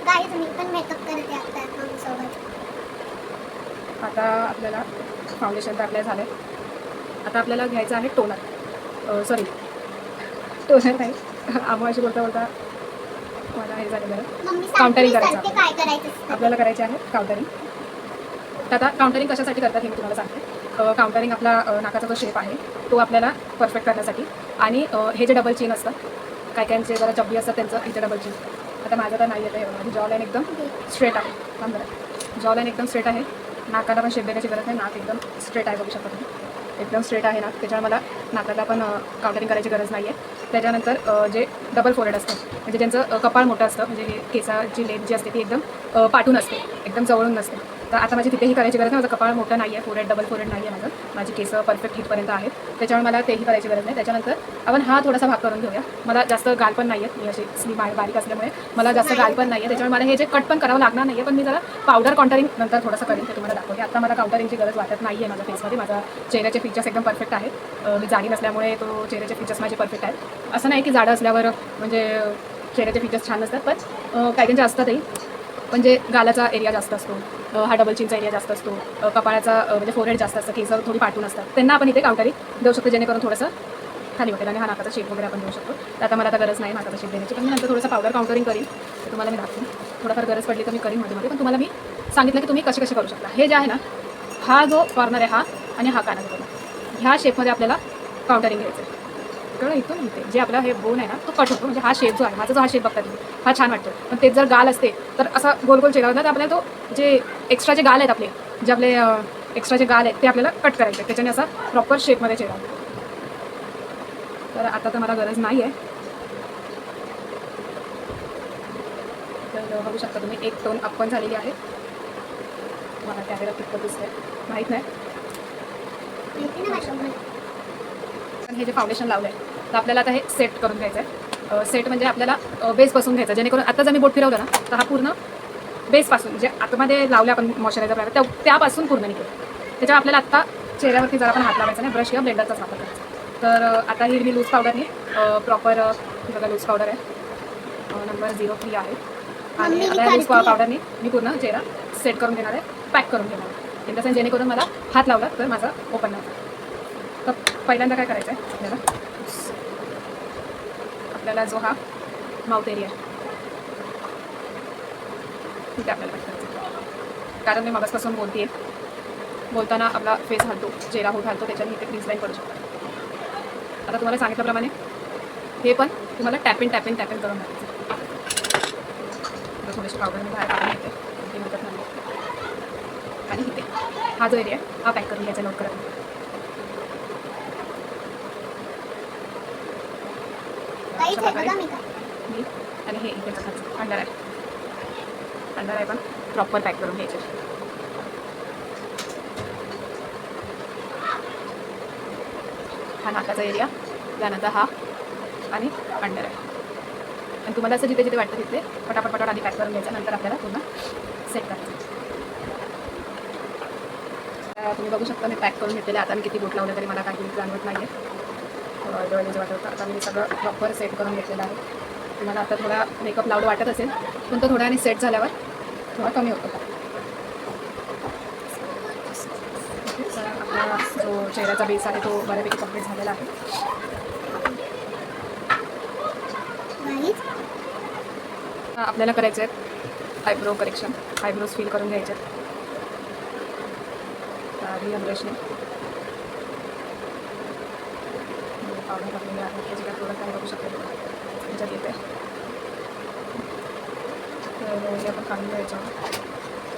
गाईज मी पण मेकअप करते आता सोबत. आता आपल्याला फाउंडेशन तर आपल्याला झालं आहे. आता आपल्याला घ्यायचं आहे टोनर. सॉरी टोनर नाही, आम्हाला बोलता बोलता मला हे झालं बरं. मम्मी काउंटरिंग सांगते करायचं काय करायचं असतं. आपल्याला करायचे आहे काउंटरिंग. आता काउंटरिंग कशासाठी करतात हे मी तुम्हाला सांगते. काउंटरिंग आपला नाकाचा जो शेप आहे तो आपल्याला परफेक्ट करण्यासाठी. आणि हे जे डबल चीन असतं, काय काहींचे जरा जब्बी असतात त्यांचं इथे डबल चीन. आता माझं तर नाही येतं हे. माझी जॉ लाईन एकदम स्ट्रेट आहे. थांब बरं, जॉ लाईन एकदम स्ट्रेट आहे. नाकाला पण शेप देण्याची गरज नाही, नाक एकदम स्ट्रेट आहे. बघू शकता तुम्ही, एकदम स्ट्रेट आहे नाक. त्याच्यामुळे मला नाकाला पण काउंटरिंग करायची गरज नाही आहे. त्याच्यानंतर जे डबल फोरेड असतं, म्हणजे ज्यांचं कपाळ मोठं असतं, म्हणजे हे केसाची लेंथ जी असते ती एकदम पाठून असते, एकदम जवळून नसते. तर आता माझी तिथेही करायची गरज नाही. माझं कपाळ मोठं नाही आहे, फोरेड डबल फोरेड नाही आहे माझं. माझी केस परफेक्ट हिटपर्यंत आहेत, त्याच्यामुळे मला तेही करायची गरज नाही. त्याच्यानंतर आपण हा थोडासा भाग करून घेऊया. मला जास्त गाल पण नाही आहेत, मी अशी स्लिम आहे, बारीक असल्यामुळे मला जास्त गाल पण नाही आहे. त्याच्यामुळे मला हे जे कट पण करावं लागणार नाही आहे. पण मी जरा पावडर काउंटरिंग नंतर थोडंसं करेन, ते तुम्हाला दाखवते. आता मला काउंटरिंगची गरज वाटत नाही आहे माझ्या फेसमध्ये. माझा चेहऱ्याचे फीचर्स एकदम परफेक्ट आहेत. मी जाडी नसल्यामुळे तो चेहऱ्याचे फीचर्स माझे परफेक्ट आहेत. असं नाही की जाडं असल्यावर म्हणजे चेहऱ्याचे फीचर्स छान नसतात, पण काही काहींचे असतातही. म्हणजे गालाचा एरिया जास्त असतो, हा डबल चिनचा एरिया जास्त असतो, कपाळाचा म्हणजे फोरहेड जास्त असतं, केस थोडी पाठून असतात, त्यांना आपण इथे काउंटरिंग देऊ शकतो, जेणेकरून थोडंसं खाली वाटेल. आणि हा नाकाचा शेप वगैरे आपण देऊ शकतो. तर आता मला आता गरज नाही नाकाचा शेप देण्याची, पण मी नंतर थोडंसं पावडर काउंटरिंग करीन, तर तुम्हाला मी दाखवेन. थोडंफार गरज पडली तर मी करीन मध्ये, पण तुम्हाला मी सांगितलं की तुम्ही कसे करू शकता. हे जे आहे ना, हा जो कॉर्नर आहे हा आणि हा कानाचा कॉर्नर, ह्या शेपमध्ये आपल्याला काउंटरिंग घ्यायचं आहे. कळलं इथून इथे जे आपला हे बोन आहे ना तो कट होतो. म्हणजे हा शेप जो आहे, माझा जो हा शेप बघता तुम्ही, हा छान वाटतो. पण तेच जर गाल असते तर असा गोल गोल चेहरा होता, तर आपल्याला तो जे एक्स्ट्राचे गाल आहेत आपले, जे आपले एक्स्ट्राचे गाल आहेत ते आपल्याला कट करायचे, त्याच्याने असा प्रॉपर शेपमध्ये चेहरा. तर आता तर मला गरज नाही आहे. तर बघू शकता तुम्ही एक टोन अप पण झालेली आहे. मला कॅमेरा कितपत दिसतंय माहीत नाही. पण हे जे फाउंडेशन लावलं आहे तर आपल्याला आता हे सेट करून घ्यायचं आहे. सेट म्हणजे आपल्याला बेस बसून घ्यायचा, जेणेकरून आता जर मी बोट फिरवलं ना तर हा पूर्ण बेसपासून जे आतमध्ये लावले आपण मॉइश्चरायझर लावलं त्यापासून पूर्ण निघेल. त्याच्यावर आपल्याला आत्ता चेहऱ्यावरती जरा आपण हात लावायचा नाही, ब्रश किंवा ब्लेंडरचाच वापर करायचा. तर आता ही मी लूज पावडरने प्रॉपर बघा लूज पावडर आहे, नंबर 03 आहे. आणि आता लूज पावडरने मी पूर्ण चेहरा सेट करून घेणार आहे, पॅक करून घेणार आहे. इन द सेन्स जेणेकरून मला हात लावला तर माझा ओपन नाही. तर पहिल्यांदा काय करायचं आहे आपल्याला जो हा माउथ एरिया आहे तिथे आपल्याला कट करायचं. कारण मी मगासपासून बोलते बोलताना आपला फेस हलतो, चेहरा होत हलतो, त्याच्याने इथे क्रीज लाईन पडू शकतात. आता तुम्हाला सांगितल्याप्रमाणे हे पण तुम्हाला टॅपिंग करून टाकायचं. थोडीशी पावडर मी बाहेर काढून घेते, ते नंतर नाही. आणि इथे हा जो एरिया हा पॅक करून घ्यायचा नोट करा. मी आणि हे इथे अंडर आहे पण प्रॉपर पॅक करून घ्यायचे. हा नाकाचा एरिया, त्यानंतर हा आणि अंडर आहे. आणि तुम्हाला असं जिथे जिथे वाटतं तिथे पटापट आधी पॅक करून घ्यायचं, नंतर आपल्याला पूर्ण सेट करायचं. तुम्ही बघू शकता मी पॅक करून घेतलेले. आता मी किती बोट लावलं तरी मला काही जाणवत नाही आहे, डोळे जे वाटत. आता मी सगळं प्रॉपर सेट करून घेतलेलं आहे. तुम्हाला आता थोडा मेकअप लावलं वाटत असेल, पण तो थोड्याने सेट झाल्यावर थोडा कमी होतो. तर आपला जो चेहऱ्याचा बेस आहे तो बऱ्यापैकी कम्प्लीट झालेला आहे. आपल्याला करायचं आहे आयब्रो करेक्शन, आयब्रोज फिल करून घ्यायचे आहेत. आधी या ब्रशने पावडर टाकलेली आहे, त्याची काय प्रोडक्ट आहे बघू शकतो त्याच्यात येते. तर हे आपण काढून घ्यायचं.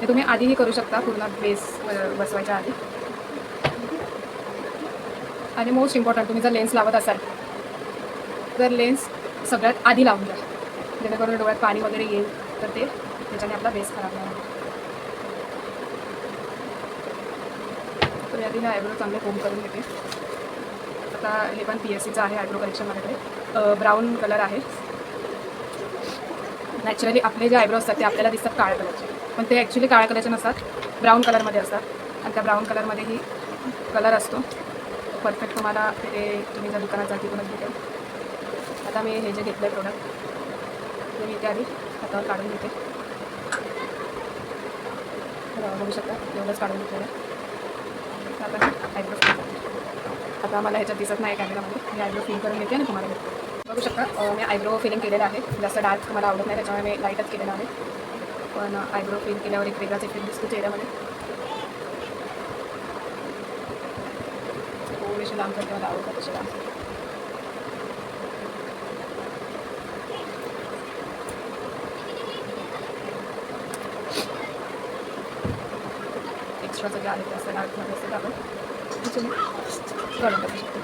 हे तुम्ही आधीही करू शकता पूर्ण बेस बसवायच्या आधी. आणि मोस्ट इम्पॉर्टंट, तुम्ही जर लेन्स लावत असाल तर लेन्स सगळ्यात आधी लावून द्या, जेणेकरून डोळ्यात पाणी वगैरे येईल तर ते त्याच्याने आपला बेस खराब नाही होणार. तर मी आधी हे आयब्रो चांगले कोम करून घेते. आता हे पण PSCचं आहे आयब्रो कलेक्शन माझ्याकडे. ब्राऊन कलर आहे. नॅचरली आपले जे आयब्रो असतात ते आपल्याला दिसतात काळ्या कलरचे, पण ते ॲक्च्युली काळ्या कलरचे नसतात, ब्राऊन कलरमध्ये असतात. आणि त्या ब्राऊन कलरमध्येही कलर असतो परफेक्ट. तुम्हाला ते तुम्ही जर दुकानात जा तिथूनच भेटेल. आता मी हे जे घेतलं आहे प्रोडक्ट ते मी ते आधी हातावर काढून घेते. बघू शकता एवढंच काढून घेतलेलं आहे. आता आयब्रो फिल करते. आता मला ह्याच्यात दिसत नाही कॅमेरामध्ये, मी आयब्रो फिल करून घेते आणि तुम्हाला घेते. बघू शकता मी आयब्रो फिलिंग केलेलं आहे. जास्त डार्क मला आवडत नाही, त्याच्यामुळे मी लाईटच केलेलं आहे. पण आयब्रो फिल केल्यावर एक वेगळाच इफेक्ट दिसतो चेहऱ्यामध्ये. थोडेसे लांब करते, मला आवडतात तसे लांब. एक्स्ट्राचं जे आहे ते असं डार्कमध्ये असतं तर आपण काढून टाकू शकतो.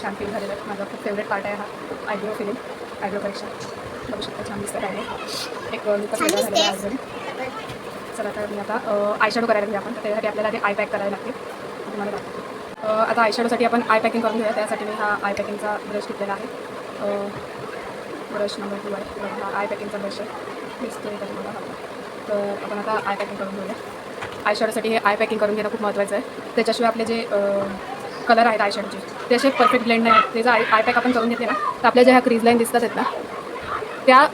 छान फील झालेलं आहे. माझा खूप फेवरेट पार्ट आहे हा आयब्रो फिलिंग, आयब्रो करेक्शन. बघू शकता छान दिसतं आहे. एक लुकच वेगळा झालेला आहे आयब्रोने. चला तर मी आता आयशॅडो करायला घेऊया आपण. तर त्यासाठी आपल्याला ते आय पॅक करायला लागते. तुम्हाला दाखवते. आता आयशॅडोसाठी आपण आय पॅकिंग करून घेऊया. त्यासाठी मी हा आय पॅकिंगचा ब्रश घेतलेला आहे. ब्रश नंबर 2 आहे. हा आय पॅकिंगचा ब्रश आहे, दिसतो आहे का तुम्हाला हा. तर आपण आता आय पॅकिंग करून घेऊया. आयशॅडोसाठी हे आय पॅकिंग करून घेणं खूप महत्त्वाचं आहे. त्याच्याशिवाय आपले जे कलर आहेत आयशॅडोचे ते असे परफेक्ट ब्लेंड नाही आहेत. ते जर आय पॅक आपण करून घेतले ना तर आपल्या ज्या ह्या क्रीज लाईन दिसतात आहेत ना त्या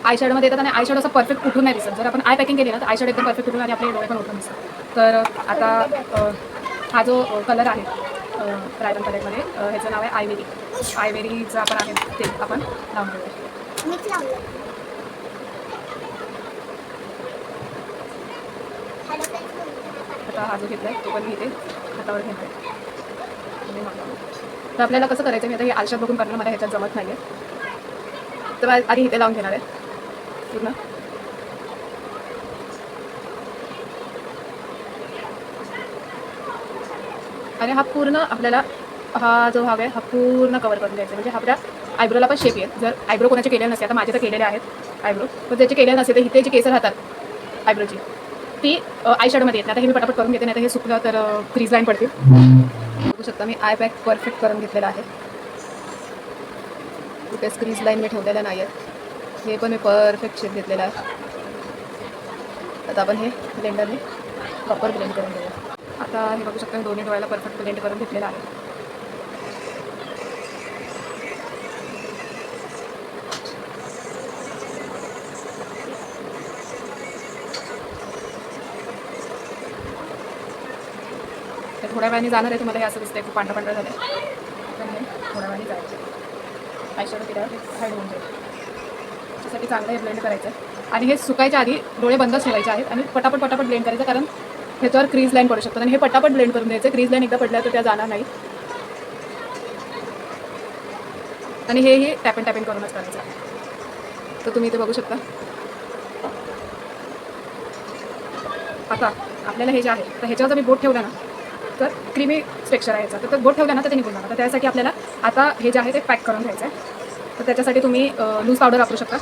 आयशॅडोमध्ये येतात आणि आयशॅडो असं परफेक्ट उठून नाही दिसत. जर आपण आय पॅकिंग केली ना तर आयशॅडो एकदम परफेक्ट उठून आणि आपले डोळे पण उठून दिसतात. तर आता हा जो कलर आहे रायबन कलरमध्ये ह्याचं नाव आहे आयवेरी. आयवेरीचं आपण आहे ते आपण लावून घेऊया. मीच लावलं. हॅलो फ्रेंड्स, आता हा जो घेतला आहे तो पण मी इथे हातावर घेणार आहे. तर आपल्याला कसं करायचं, मी आता हे आरशात बघून करणं मला ह्याच्यात जमत नाही आहे. तर आधी इथे लावून घेणार आहे पूर्ण. आणि हा पूर्ण आपल्याला हा जो भाग आहे हा पूर्ण कवर करून द्यायचा, म्हणजे आपल्या आयब्रोला पण शेप येईल. जर आयब्रो कोणाचे केलेले नसते, आता माझे तर केलेले आहेत आयब्रो, पण त्याचे केलेले नसते तर इथे जी केसं राहतात आयब्रोची ती आयशॅडोमध्ये येत नाही. आता हे मी पटापट करून घेते, नाही तर हे सुकलं तर क्रीज लाईन पडतील. बघू शकता मी आय पॅक परफेक्ट करून घेतलेला आहे. कुठे क्रीज लाईन मी ठेवलेल्या नाही आहेत. हे पण मी परफेक्ट शेप घेतलेला आहे. आता आपण हे ब्लेंडरने प्रॉपर ब्लेंड करून घेऊया. आता हे बघू शकता मी दोन्ही डोळ्याला परफेक्ट ब्लेंड करून घेतलेला आहे. तर थोड्या वेळाने जाणार आहे, तुम्हाला हे असं दिसतंय खूप पांढरं पांढरं झालं आहे. पण हे थोड्या वेळाने जायचं, आयशॅडो केल्यावर हे हाईड होऊन जाईल. त्यासाठी चांगलं हे ब्लेंड करायचं आहे. आणि हे सुकायच्या आधी डोळे बंदच ठेवायचे आहेत आणि पटापट पटापट ब्लेंड करायचं, कारण ह्याच्यावर क्रीज लाईन पडू शकतात. आणि हे पटापट ब्लेंड करून द्यायचं. क्रीज लाईन एकदा पडल्या तर त्या जाणार नाही. आणि हे टॅप अँड टॅपिंग करूनच करायचं आहे. तर तुम्ही इथे बघू शकता. आता आपल्याला हे जे आहे तर ह्याच्यावर जर मी बोट ठेवला ना तर क्रीमी टेक्स्चर आहे याचा, तर बोट ठेवला ना तर ते निघून जाणार. तर त्यासाठी आपल्याला आता हे जे आहे ते पॅक करून घ्यायचं आहे. तर त्याच्यासाठी तुम्ही लूज पावडर वापरू शकता,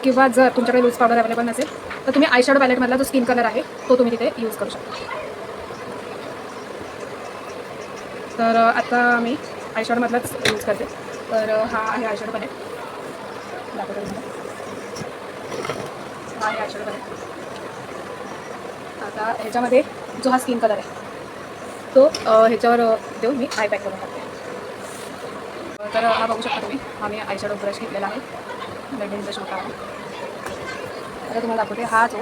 किंवा जर तुमच्याकडे लूज पावडर अवेलेबल नसेल तर तुम्ही आयशॅडो पॅलेटमधला जो स्किन कलर आहे तो तुम्ही तिथे यूज करू शकता. तर आता मी आयशॅडोमधलाच यूज करते. तर हा आहे आयशॅडो पॅलेट, दाखवते तुम्हाला. हा आहे आयशॅडो पॅलेट. आता ह्याच्यामध्ये जो हा स्किन कलर आहे तो ह्याच्यावर देऊन मी आय पॅक करून टाकते. तर हा बघू शकता तुम्ही, हा मी आयशॅडो ब्रश घेतलेला आहे, ब्लेंडिंग ब्रश मोठा आहे. आता तुम्हाला दाखवते हा जो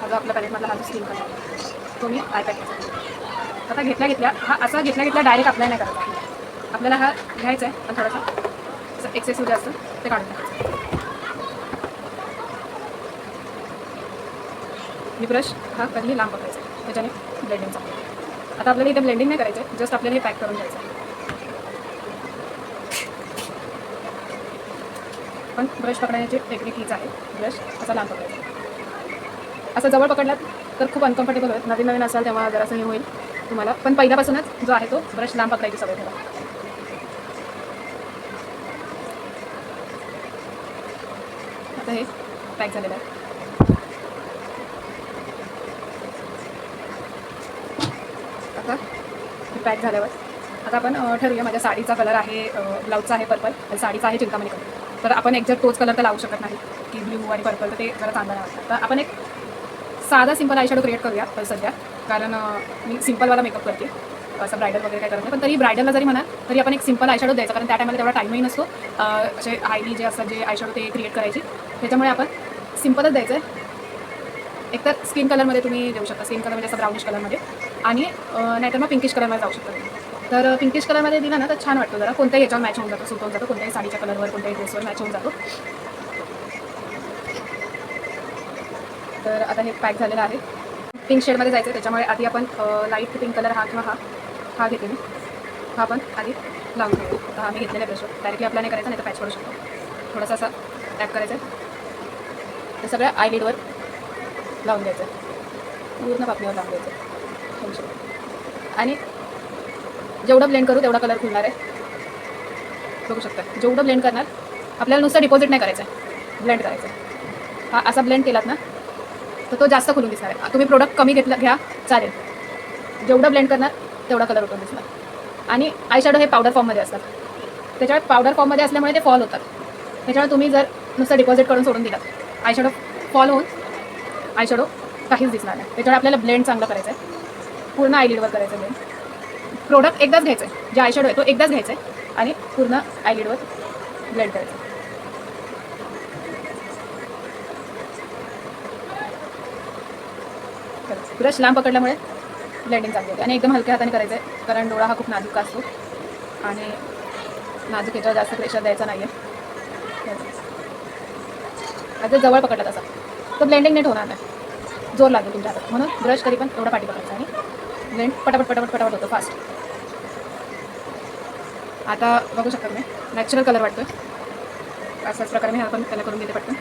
आपल्या पॅलेटमधला हा जो स्किन कलर आहे तो मी आय पॅक घेतला. आता घेतल्या हा असा घेतल्या डायरेक्ट अप्लाय नाही करायचा. आपल्याला हा घ्यायचा आहे पण थोडासा असं एक्सेसिव्ह जे असतं ते काढून टाकायचं. मी ब्रश हा कधी लांब पकडायचा आहे त्याच्याने ब्लेंडिंगचा. आता आपल्याला इथे ब्लेंडिंग नाही करायचं आहे, जस्ट आपल्याला हे पॅक करून घ्यायचं आहे. पण ब्रश पकडण्याची टेक्निक हीच आहे. ब्रश असा लांब पकडायचा. असं जवळ पकडलात तर खूप अनकम्फर्टेबल होईल. नवीन नवीन असाल तेव्हा जरासं हे होईल तुम्हाला, पण पहिल्यापासूनच जो आहे तो ब्रश लांब पकडायची सवय ठेवा. आता हे पॅक झालेलं आहे. आता हे पॅक झाल्यावर आता आपण ठरवूया. माझ्या साडीचा कलर आहे, ब्लाऊजचा आहे पर्पल आणि साडीचा आहे चिंतामणी कलर. तर आपण एक्झॅक्ट तोच कलर तर लावू शकत नाही की ब्ल्यू आणि पर्पल, तर ते जरा चांगलं नाही वाटतं. तर आपण एक साधा सिंपल आयशॅडो क्रिएट करूया सध्या, कारण मी सिंपलवाला मेकअप करते, असं ब्रायडल वगैरे काय करत नाही. पण तरी ब्रायडलला जरी म्हणा तरी आपण एक सिंपल आयशॅडो द्यायचा, कारण त्या टायमाला तेवढा टाईमही नसतो असे हायली जे असतात जे आयशॅडो ते क्रिएट करायची. त्याच्यामुळे आपण सिंपलच द्यायचं आहे. एकतर स्किन कलरमध्ये तुम्ही देऊ शकता, स्किन कलर म्हणजे असं ब्राउनिश कलरमध्ये, आणि नाहीतर मग पिंकिश कलरमध्ये जाऊ शकता तुम्ही. तर पिंकिश कलरमध्ये दिला ना तर छान वाटतो, जरा कोणत्याही याच्यावर मॅच होऊन जातो, सूट होऊन जातो, कोणत्याही साडीच्या कलरवर कोणत्याही ड्रेसवर मॅच होऊन जातो. तर आता हे पॅक झालेलं आहे. पिंक शेडमध्ये जायचं, त्याच्यामुळे आधी आपण लाईट पिंक कलर हा किंवा हा घेते मी, हा आपण आधी लावून घेऊ. तर हा मी घेतलेला ब्रशवर डायरेक्टली अप्लाय नाही करायचा, नाही तर पॅच पडू शकतो. थोडासा असा टॅप करायचा आहे, तर सगळ्या आयलिडवर लावून द्यायचं आहे, पूर्ण पापणीवर लावून द्यायचं आहे. आणि जेवढं ब्लेंड करू तेवढा कलर खुलणार आहे, बघू शकता. जेवढं ब्लेंड करणार, आपल्याला नुसतं डिपॉझिट नाही करायचं आहे, ब्लेंड करायचं आहे. हा असा ब्लेंड केलात ना तर तो जास्त खुलून दिसणार आहे. तुम्ही प्रोडक्ट कमी घ्या चालेल, जेवढं ब्लेंड करणार तेवढा कलर उठून दिसणार. आणि आयशॅडो हे पावडर फॉर्ममध्ये असतात, त्याच्यामुळे पावडर फॉर्ममध्ये असल्यामुळे ते फॉल होतात. त्याच्यामुळे तुम्ही जर नुसतं डिपॉझिट करून सोडून दिलात, आयशॅडो फॉल होऊन आयशॅडो काहीच दिसणार नाही. त्याच्यामुळे आपल्याला ब्लेंड चांगलं करायचं आहे, पूर्ण आयलिडवर करायचं आहे ब्लेंड. प्रोडक्ट एकदाच घ्यायचं आहे, जे आयशॅडो आहे तो एकदाच घ्यायचा आहे आणि पूर्ण आयलिडवर ब्लेंड करायचं आहे. ब्रश लांब पकडल्यामुळे ब्लेंडिंग चांगली होते. आणि एकदम हलक्या हाताने करायचं आहे, कारण डोळा हा खूप नाजूक असतो आणि नाजूक याच्यावर जास्त प्रेशर द्यायचा नाही आहे. जर जवळ पकडला तसा तर ब्लेंडिंग नीट होणार नाही, जोर लागेल तुमच्या हातात. म्हणून ब्रश तरी पण एवढा पाठी पकडायचा आणि ब्लेंड पटापट पटापट पटापट होतो, फास्ट. आता बघू शकता तुम्ही नॅचरल कलर वाटतो. अशाच प्रकारे मी हा पण त्याला करून घेते पटकन.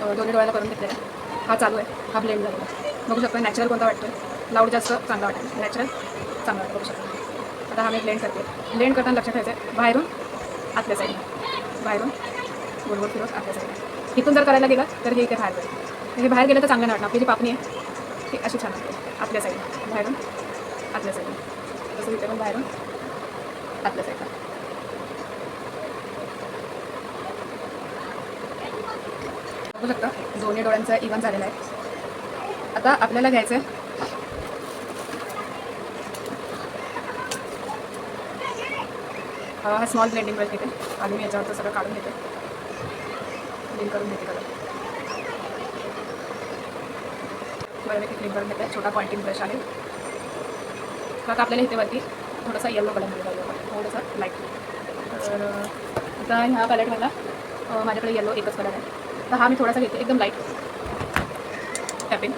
दोन्ही डोळ्याला करून घेतलेला आहे, हा चालू आहे, हा ब्लेंड झालेला. बघू शकता नॅचरल कोणता वाटतो, लाऊड जास्त चांगला वाटतो, नॅचरल चांगला वाटतो. बघू शकता. आता हा मी ब्लेंड करते. ब्लेंड करताना लक्षात ठेवायचं आहे, बाहेरून आतल्या साईडला, बाहेरून गोल गोल फिरवत आतल्या साईडला. इथून जर करायला गेलं तर हे इथे बाहेर जाईल, हे बाहेर गेलं तर चांगलं नाही वाटणार. आपली जी पापणी आहे ती अशी छान वाटते आतल्या साईडला, बाहेरून आतल्या साईडला. तसं इथे पण बाहेरून आतल्या साईडला. बघू शकता दोन्ही डोळ्यांचा इव्हन झालेला आहे. आता आपल्याला घ्यायचं आहे हा स्मॉल ब्लेंडिंग ब्रश घेते. आधी मी याच्यावरचं सगळं काढून घेते, क्लीन करून घेते कलर. बऱ्यापैकी क्लीन करून घेते. छोटा पॉइंटिंग ब्रश आहे. आता आपल्याला इथे वरती थोडासा येलो कलर मिळेल, थोडंसं लाईट. तर आता ह्या पॅलेटमधला माझ्याकडे येलो एकच कलर आहे, तर हा मी थोडासा घेते, एकदम लाईट टॅपिंग.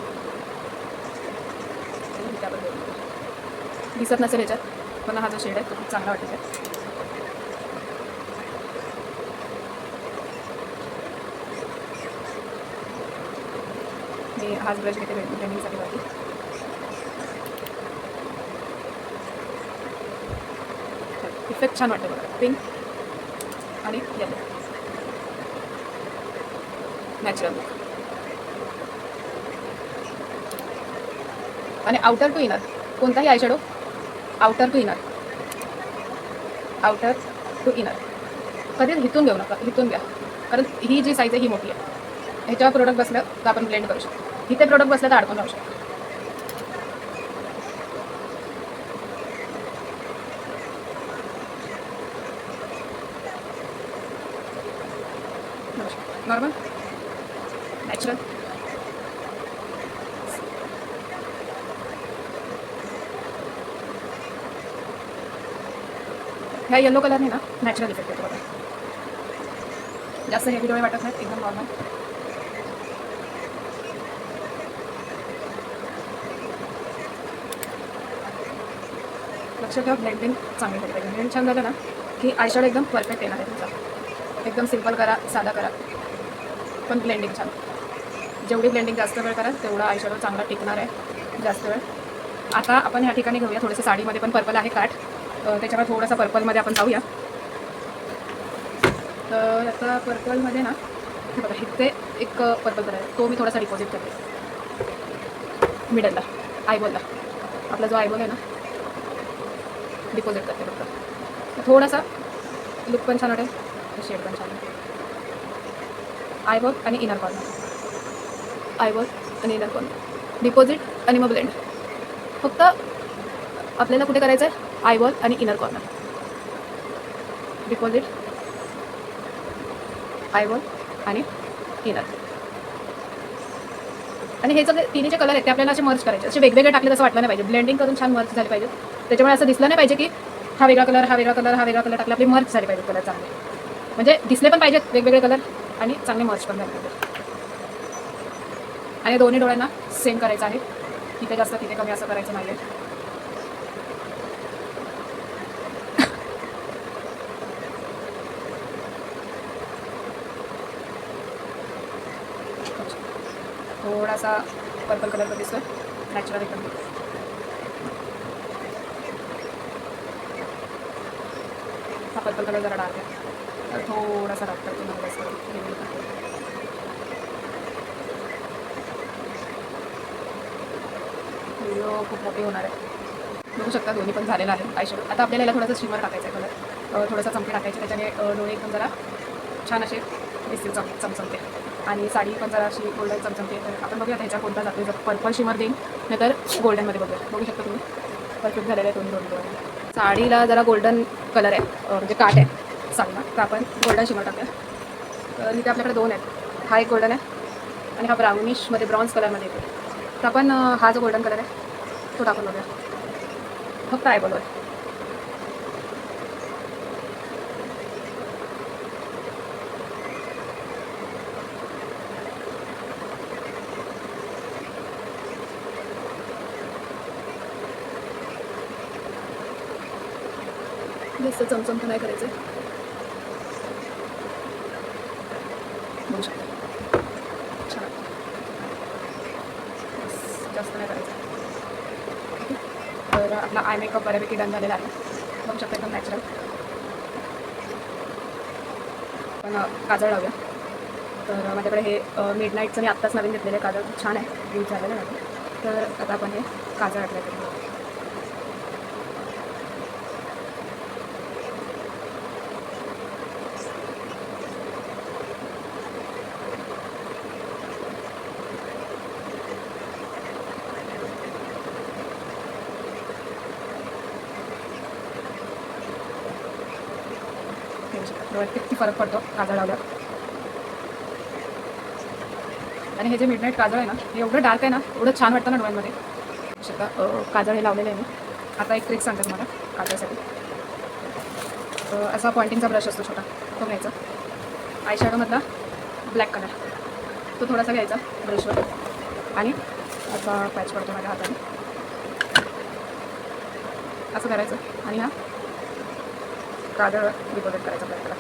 दिसत नसेल याच्यात, पण हा जो शेड आहे तो खूप चांगला वाटत आहे. मी हाच ब्रश घेते ब्लेंडिंगसाठी बाकी. इफेक्ट छान वाटतं बघा, पिंक आणि येलो, नॅचरल. आणि आउटर टू इनर कोणताही eyeshadow outer to inner, outer to inner कधीच हिथून घेऊ नका, हिथून घ्या. कारण ही जी साईज आहे ही मोठी आहे. ह्याच्यावर प्रोडक्ट बसलं तर आपण ब्लेंड करू शकतो, इथे प्रोडक्ट बसलं तर अडकून राहू शकतो. Normal natural. ह्या येलो कलरने ना नॅचरल इफेक्ट येतो बघा, जास्त हेवी डोळे वाटत नाहीत, एकदम नॉर्मल. लक्ष ठेवा ब्लेंडिंग चांगली झाली पाहिजे. ब्लेंड छान झालं ना की आयशॅडो एकदम परफेक्ट येणार आहे तुमचा. एकदम सिंपल करा, साधा करा, पण ब्लेंडिंग छान. जेवढी ब्लेंडिंग जास्त वेळ कराल तेवढा आयशॅडो चांगला टिकणार आहे जास्त वेळ. आता आपण ह्या ठिकाणी घेऊया थोडंसं साडीमध्ये पण पर्पल आहे काठ, त्याच्यामुळे थोडासा पर्पलमध्ये आपण जाऊया. तर आता पर्पलमध्ये ना हे बघा इथे एक पर्पल कलर आहे, तो मी थोडासा डिपॉझिट करते मिडलला, आयबॉलला. आपला जो आयबॉल आहे ना डिपॉझिट करते फक्त. थोडासा लुक पण छान वाटेल, शेड पण छान वाटेल. आयबॉल आणि इनर कॉर्नर, आयबॉल आणि इनर कॉर्नर, डिपॉझिट आणि मग ब्लेंड. फक्त आपल्याला कुठे करायचं आहे, आयबॉल आणि इनर कॉर्नर, डिपॉझिट, आयबॉल आणि इनर. आणि हे सगळे तिन्हीचे कलर आहेत ते आपल्याला असे मर्ज करायचे, असे वेगवेगळे टाकले तसं वाटलं नाही पाहिजे. ब्लेंडिंग करून छान मर्ज झाले पाहिजे. त्याच्यामुळे असं दिसलं नाही पाहिजे की हा वेगळा कलर, हा वेगळा कलर, हा वेगळा कलर टाकला. आपले मर्ज झाले पाहिजे कलर चांगले, म्हणजे दिसले पण पाहिजेत वेगवेगळे कलर आणि चांगले मर्ज पण झाले पाहिजे. आणि दोन्ही डोळ्यांना सेम करायचं आहे, तिथे जास्त तिथे कमी असं करायचं नाही आहे. थोडासा पर्पल कलर पण दिसतोय नॅचरल एकदम. हा पर्पल कलर जरा डार्क आहे, तर थोडासा डार्क करतो मला जास्त व्हिडिओ खूप मोठी होणार आहे. बघू शकता दोन्ही पण झालेलं आहे आयशॅडो. आता आपल्याला याला थोडासा शिमर टाकायचा आहे कलर, थोडासा चमके टाकायचे, त्याच्याने डोळे एकदम जरा छान असे दिसतील चमचमते. आणि साडी पण जरा अशी गोल्डन चमचमते. तर आपण बघूया ह्याच्या कोणता जातो, जर पर्पल शिमर देईन नाही तर गोल्डनमध्ये बघूया. बघू शकता तुम्ही परफेक्ट झालेलं आहे दोन्ही डोळे. साडीला जरा गोल्डन कलर आहे, म्हणजे काट आहे साडीला, तर आपण गोल्डन शिमर टाकूया. तर इथे आपल्याकडे दोन आहेत, हा एक गोल्डन आहे आणि हा ब्राउनिशमध्ये ब्रॉन्झ कलरमध्ये येतो. तर आपण हा जो गोल्डन कलर आहे तो टाकून बघूया फक्त आयबॉलवर. जास्त चमचम तर नाही करायचं, बघू शकता छान, जास्त नाही करायचं. तर आपला आय मेकअप बऱ्यापैकी डन झालेला आहे, बघू शकता एकदम नॅचरल. पण काजळ लावूया. तर माझ्याकडे हे मिडनाईटचं मी आत्ताच नवीन घेतलेलं काजळ, खूप छान आहे, यूज झालेलं आहे. तर आता आपण हे काजळ अप्लाय करूया. डोळ्यात किती फरक पडतो काजळ लावल्यावर. आणि हे जे मिडनाईट काजळ आहे ना, हे एवढं डार्क आहे ना, एवढं छान वाटतं ना डोळ्यांमध्ये. काजळ हे लावलेलं आहे मी. आता एक ट्रिक सांगते तुम्हाला काजळसाठी. असा पॉइंटिंगचा ब्रश असतो छोटा, तो घ्यायचा. आयशॅडोमधला ब्लॅक कलर तो थोडासा घ्यायचा ब्रशवर आणि असा पॅच पडतो माझ्या हाताने, असं करायचं आणि हा काजळ डिपॉझिट करायचा ब्लॅक कलर.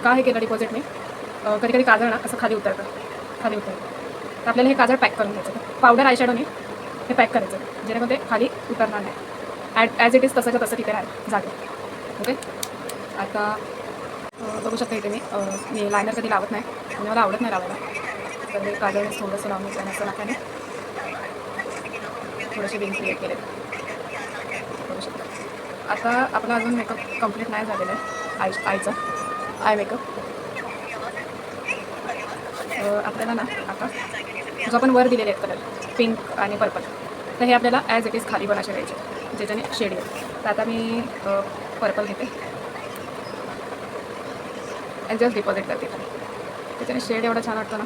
का हे केलं डिपॉझिट मी, कधी कधी काजळ ना असं खाली उतरतं. तर आपल्याला हे काजळ पॅक करून घ्यायचं. पावडर आयशॅडोने हे पॅक करायचं, जेणेकरून ते खाली उतरणार नाही. ॲज इट इज तसंच्या तसं तिथे राहील जागे. ओके. आता बघू शकता इथे मी लायनर कधी लावत नाही आणि मला आवडत नाही लावायला. तर हे काजळ थोडंसं लावून घेतलं, असं नाकाने थोडेसे विंग क्रिएट केले. बघू शकता. आता आपला अजून मेकअप कंप्लीट नाही झालेला आहे आयचा आय मेकअप. आपल्याला ना आता जो आपण वर दिलेले आहेत कलर पिंक आणि पर्पल, तर हे आपल्याला ॲज इट इज खाली पण असे द्यायचे ज्याच्याने शेड येईल. तर आता मी पर्पल घेते आणि जस्ट डिपॉझिट करते, त्याच्याने शेड एवढा छान वाटतो ना.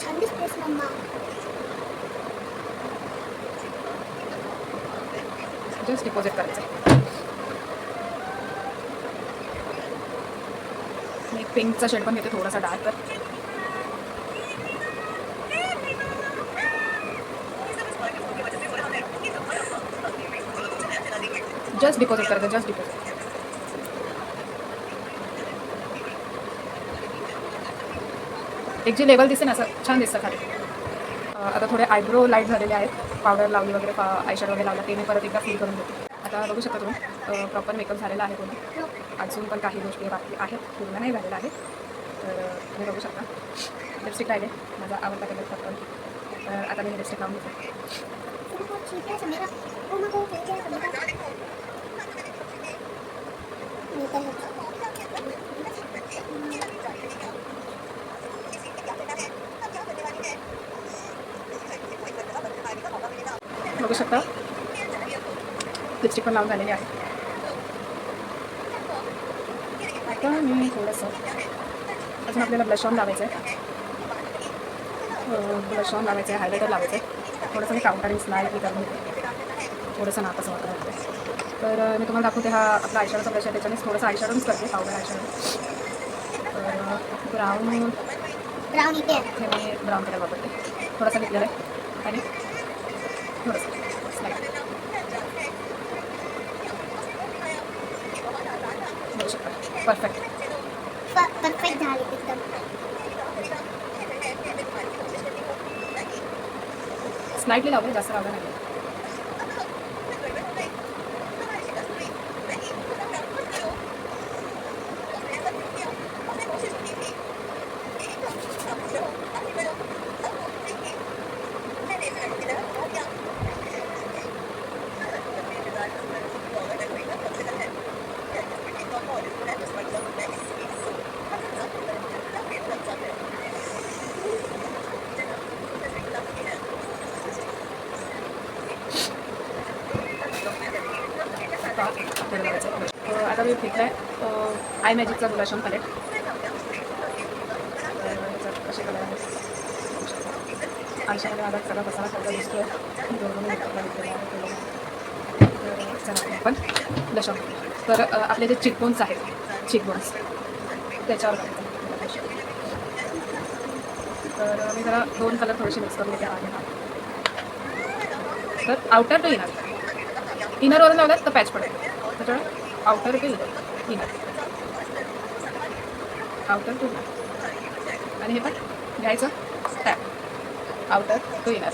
छान दिसतेस मम्मा. जस्ट डिपॉझिट करायचं आहे. मी पिंकचा शेड पण घेते थोडासा डार्क. जस्ट डिपॉझिट करायचं, जस्ट डिपॉझिट. एक जी लेवल दिसते ना असं छान दिसतं खाली. आता थोडे आयब्रो लाईट झालेले आहेत, पावडर लावली वगैरे, आयशॅडो वगैरे लावला, ते मी परत एकदा फील करून देते. आता बघू शकता तुम्ही प्रॉपर मेकअप झालेला आहे पूर्ण. अजून पण काही गोष्टी बाकी आहेत, पूर्ण नाही झालेलं आहे. तर तुम्ही बघू शकता लिपस्टिक राहिले, माझा आवडता कलर पर्पल. तर आता मी लिपस्टिक लावून घेते. बघू शकता लिपस्टिक पण लावून झालेली आहे. आता मी थोडंसं अजून आपल्याला ब्लश ऑन लावायचं आहे. ब्लश ऑन लावायचं आहे, हायलायटर लावायचं आहे. थोडंसं मी काउंटरिंग स्लाईटली करून घेते, थोडंसं नाकाचं वापर करते. तर मी तुम्हाला दाखवते हा आपला आयशॅडोचा ब्लश आहे, त्याच्यानेच थोडंसं आयशॅडोच करते, पावडर आयशॅडो. तर ब्राऊन इथे हे मी ब्राऊन कलर वापरते, थोडासा घेतलेला आहे आणि थोडंसं स्लाईट. बघू शकता परफेक्ट परफेक्ट झाली एकदम. स्लाईटली लावलं, जास्त लावलं नाही. आता मी घेतला आहे आय मॅजिकचा ब्लश ऑन पॅलेट. कसे कलर आहे आयशॅडो माझा सगळा पसारा करता दिसतो आहे, दोन चला पण ब्लश ऑन. तर आपले जे चिकबोन्स आहेत, चिकबोन्स त्याच्यावर करायचं. तर मी जरा दोन कलर थोडेसे मिक्स करून घेते आहे. तर आउटर टू इनरवरून लावल्यात तर पॅच पडेल, त्याच्यामुळे outer to inner, outer to inner. आणि हे पण घ्यायचं tap, outer to inner.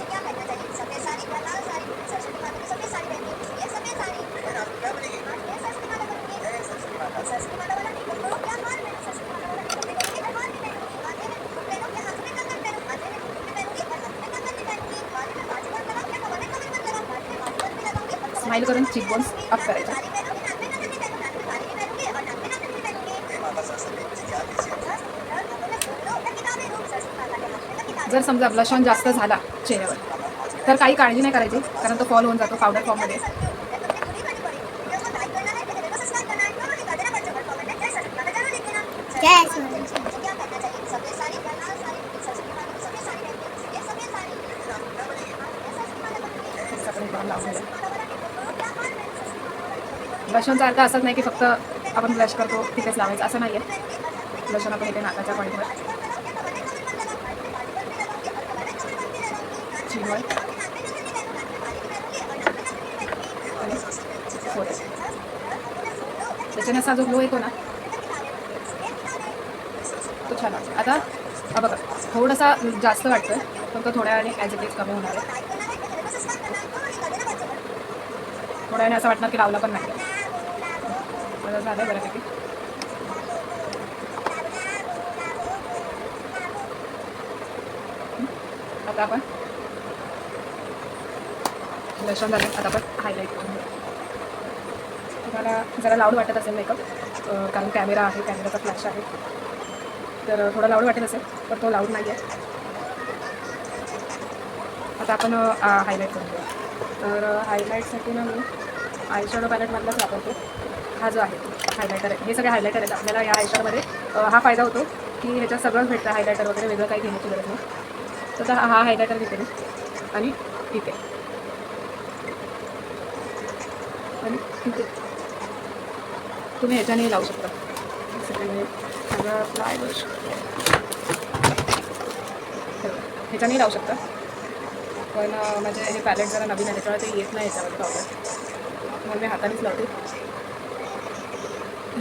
Smile करून चिकबोन्स अप करायचे. जर समजा ब्लश ऑन जास्त झाला चेहऱ्यावर तर काही काळजी नाही करायची, कारण तो फॉल होऊन जातो पावडर फॉर्ममध्ये. ब्लश ऑनचा अर्थ असंच नाही की फक्त आपण ब्लश करतो तिथेच लावायचं, असं नाही आहे. ब्लश ऑन आपण इथे नाकाच्या पॉईंटवर, चीनवर आणि फोरेड, त्याच्याने असा जो ग्लो येतो ना तो छान वाटतो. आता बघा थोडासा जास्त वाटतोय, पण तो थोड्या वेळाने ॲज इट इज कमी होणार आहे. थोड्या वेळाने असं वाटणार की लावला पण नाही. मला झालं बऱ्यापैकी. आता आपण ब्लश ऑन झालं, आता आपण हायलाईट करून घेऊ. तुम्हाला जरा लाऊड वाटत असेल मेकअप, कारण कॅमेरा आहे, कॅमेराचा फ्लॅश आहे, तर थोडा लाऊड वाटत असेल, पण तो लाऊड नाही आहे. आता आपण हायलाईट करून घेऊ. तर हायलाईटसाठी ना मी आयशॅडो पॅलेटमधलाच वापरतो. हा जो आहे हायलायटर आहे, हे सगळे हायलायटर आहेत. आपल्याला या आयशॅडोमध्ये हा फायदा होतो की ह्याच्यात सगळंच भेटतं, हायलायटर वगैरे वेगळं काही घेण्याची गरज नाही. तर हा हायलायटर घेते मी आणि इथे आणि इथे तुम्ही ह्याच्याने लावू शकता. सगळे सगळं आपलं आयब्रोज ह्याच्याने लावू शकता. पण माझे हे पॅलेट जरा नवीन आहे त्याच्यामुळे ते येत नाही याच्यामध्ये पावडर, मग मी हातानेच लावते.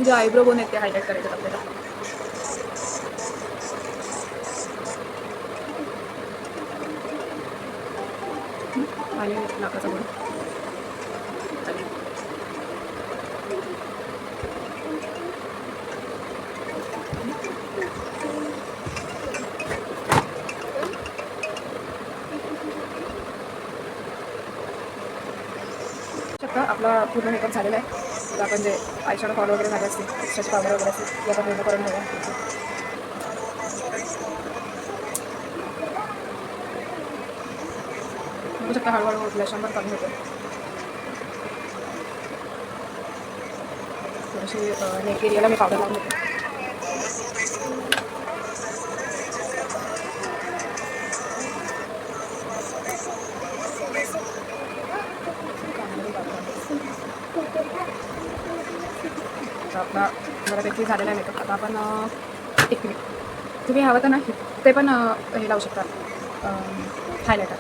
जे आयब्रो बोन आहेत ते हायलाईट करायचे आपल्याला. आणि नाकाचा बोन शकता. आपला पूर्ण मेकअप झालेला आहे. तर आपण जे आयशॅडो पावडर वगैरे झाले असते, एक्स्ट्राची पावडर वगैरे असते ते आपण रिमूव्ह करून घेऊया. बघू शकता हळूहळू ब्लशन पण कमी होतं. थोडीशी नेक एरियाला मी पावडर लावून देते. तर आपला बऱ्यापैकी झालेला आहे मेकअप. आता आपण एक मिनिट, तुम्ही हवं तर ना ते पण हे लावू शकता हायलायटर.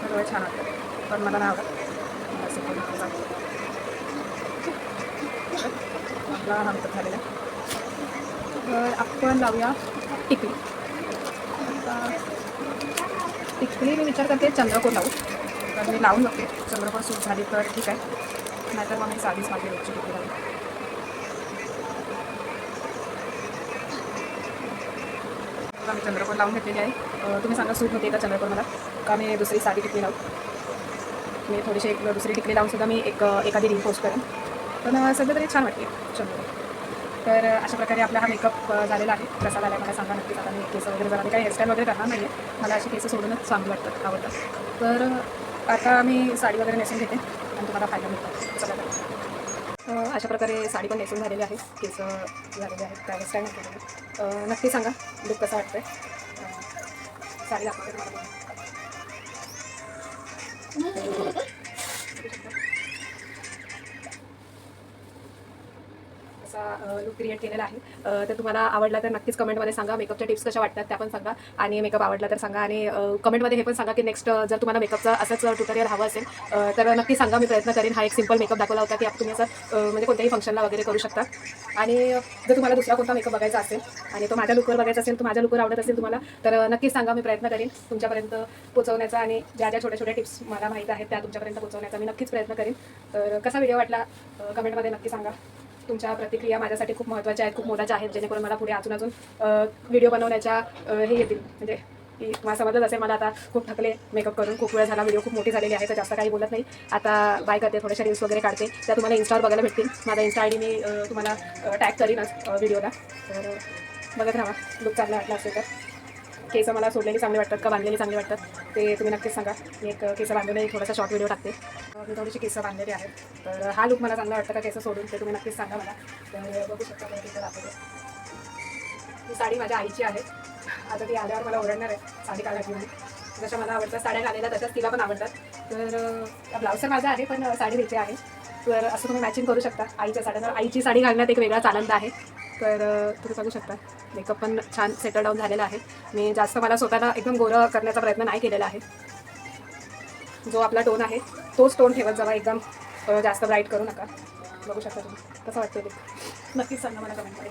थोडं छान वाटतं पण मला नाही आवडत. आपला हा मेकअप झालेला आहे. तर आपण लावूया टिकली. आता टिकली मी विचार करते चंद्रकोर लावू. तर मी लावून बघते, चंद्रकोर सूट झाली तर ठीक आहे, नाहीतर मग मी साधीच माझी रोजची टिकली लावू. मी चंद्रकोर लावून घेतलेली आहे. तुम्ही सांगा सूट होते का चंद्रकोर मला, का मी दुसरी साधी टिकली लावू. मी थोडीशी एक दुसरी टिकली लावूनसुद्धा मी एखादी रील पोस्ट करेन. पण सध्या तरी छान वाटते चंद्रकोर. तर अशा प्रकारे आपला हा मेकअप झालेला आहे. कसा झाला आहे मला सांगा नक्कीच. आता मी केस वगैरे जरा मी काही हेअरस्टाईल वगैरे करणार नाही आहे, मला अशी केस सोडूनच चांगलं वाटतं, आवडतं. तर आता मी साडी वगैरे नेसून घेते आणि तुम्हाला फायदा मिळतो. चला तर अशा प्रकारे साडी पण नेसून झालेली आहे, केस झालेले आहेत, काय हेअरस्टाईल नाही केलेली. नक्की सांगा लुक कसा वाटतं आहे. साडी दाखवते तुम्हाला. असा लुक क्रिएट केलेला आहे. तर तुम्हाला आवडला तर नक्कीच कमेंटमध्ये सांगा. मेकअपच्या टिप्स कशा वाटतात त्या पण सांगा आणि मेकअप आवडला तर सांगा. आणि कमेंटमध्ये हे पण सांगा की नेक्स्ट जर तुम्हाला मेकअपचं असंच ट्युटोरियल हवं असेल तर नक्की सांगा, मी प्रयत्न करेन. हा एक सिंपल मेकअप दाखवला होता की तुम्ही असं म्हणजे कोणत्याही फंक्शनला वगैरे करू शकता. आणि जर तुम्हाला दुसरा कोणता मेकअप बघायचा असेल आणि तो माझ्या लुकवर बघायचा असेल, तो माझ्या लुकवर आवडत असेल तुम्हाला, तर नक्कीच सांगा. मी प्रयत्न करेन तुमच्यापर्यंत पोहोचवण्याचा आणि ज्या ज्या छोट्या छोट्या टिप्स मला माहीत आहेत त्या तुमच्यापर्यंत पोहोचवण्याचा मी नक्कीच प्रयत्न करेन. तर कसा व्हिडिओ वाटला कमेंटमध्ये नक्की सांगा. तुमच्या प्रतिक्रिया माझ्यासाठी खूप महत्त्वाच्या आहेत, खूप मोलाच्या आहेत, जेणेकरून मला पुढे अजून व्हिडिओ बनवण्याच्या हे येतील. म्हणजे की तुम्हाला समजलंच असेल, मला आता खूप थकले मेकअप करून, खूप वेळ झाला, व्हिडिओ खूप मोठी झालेली आहे, तर जास्त काही बोलत नाही. आता बाय करते, थोड्याशा रील्स वगैरे काढते, त्या तुम्हाला इन्स्टावर बघायला भेटतील. माझा इन्स्टा आय डी मी तुम्हाला टॅग करीनच व्हिडिओला. तर बघत राहा. लुक चांगला वाटला असेल तर. केस मला सोडलेली चांगली वाटतात का बांधलेली चांगली वाटतात ते तुम्ही नक्कीच सांगा. मी एक केस बांधलेले थोडासा शॉर्ट व्हिडिओ टाकते. मी थोडीशी केस बांधलेली आहेत. तर हा लुक मला चांगला वाटतं का केस सोडून ते तुम्ही नक्कीच सांगा मला. तर बघू शकता मी तिथं दाखवते. ही साडी माझ्या आईची आहे. आता ती आल्यावर मला ओरडणार आहे साडी काय घातली म्हणून. जशा मला आवडतात साड्या घालायला तशाच तिला पण आवडतात. तर ब्लाऊज तर माझा आहे पण साडी तिची आहे. तर असं तुम्ही मॅचिंग करू शकता आईच्या साड्यांवर. आईची साडी घालण्यात एक वेगळाच आनंद आहे. तर तुम्ही बघू शकता मेकअप पण छान सेटल डाऊन झालेला आहे. मी जास्त मला स्वतःला एकदम गोरं करण्याचा प्रयत्न नाही केलेला आहे. जो आपला टोन आहे तोच टोन ठेवत जावा, एकदम जास्त ब्राईट करू नका. बघू शकता तुम्ही कसं वाटतं ते नक्कीच सांगा मला कमेंटमध्ये.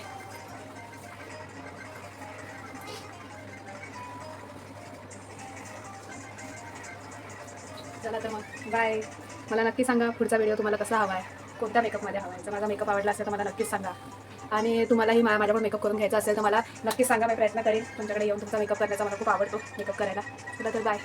चला तर मग बाय. मला नक्की सांगा पुढचा व्हिडिओ तुम्हाला कसा हवा आहे, कोणत्या मेकअपमध्ये हवा आहे. जर माझा मेकअप आवडला असेल तर मला नक्कीच सांगा. आणि तुम्हालाही माझ्याकडून मेकअप करून घ्यायचा असेल तर मला नक्कीच सांगा. मी प्रयत्न करेन तुमच्याकडे येऊन तुमचा मेकअप करण्याचा. मला खूप आवडतो मेकअप करायला. चला तर बाय.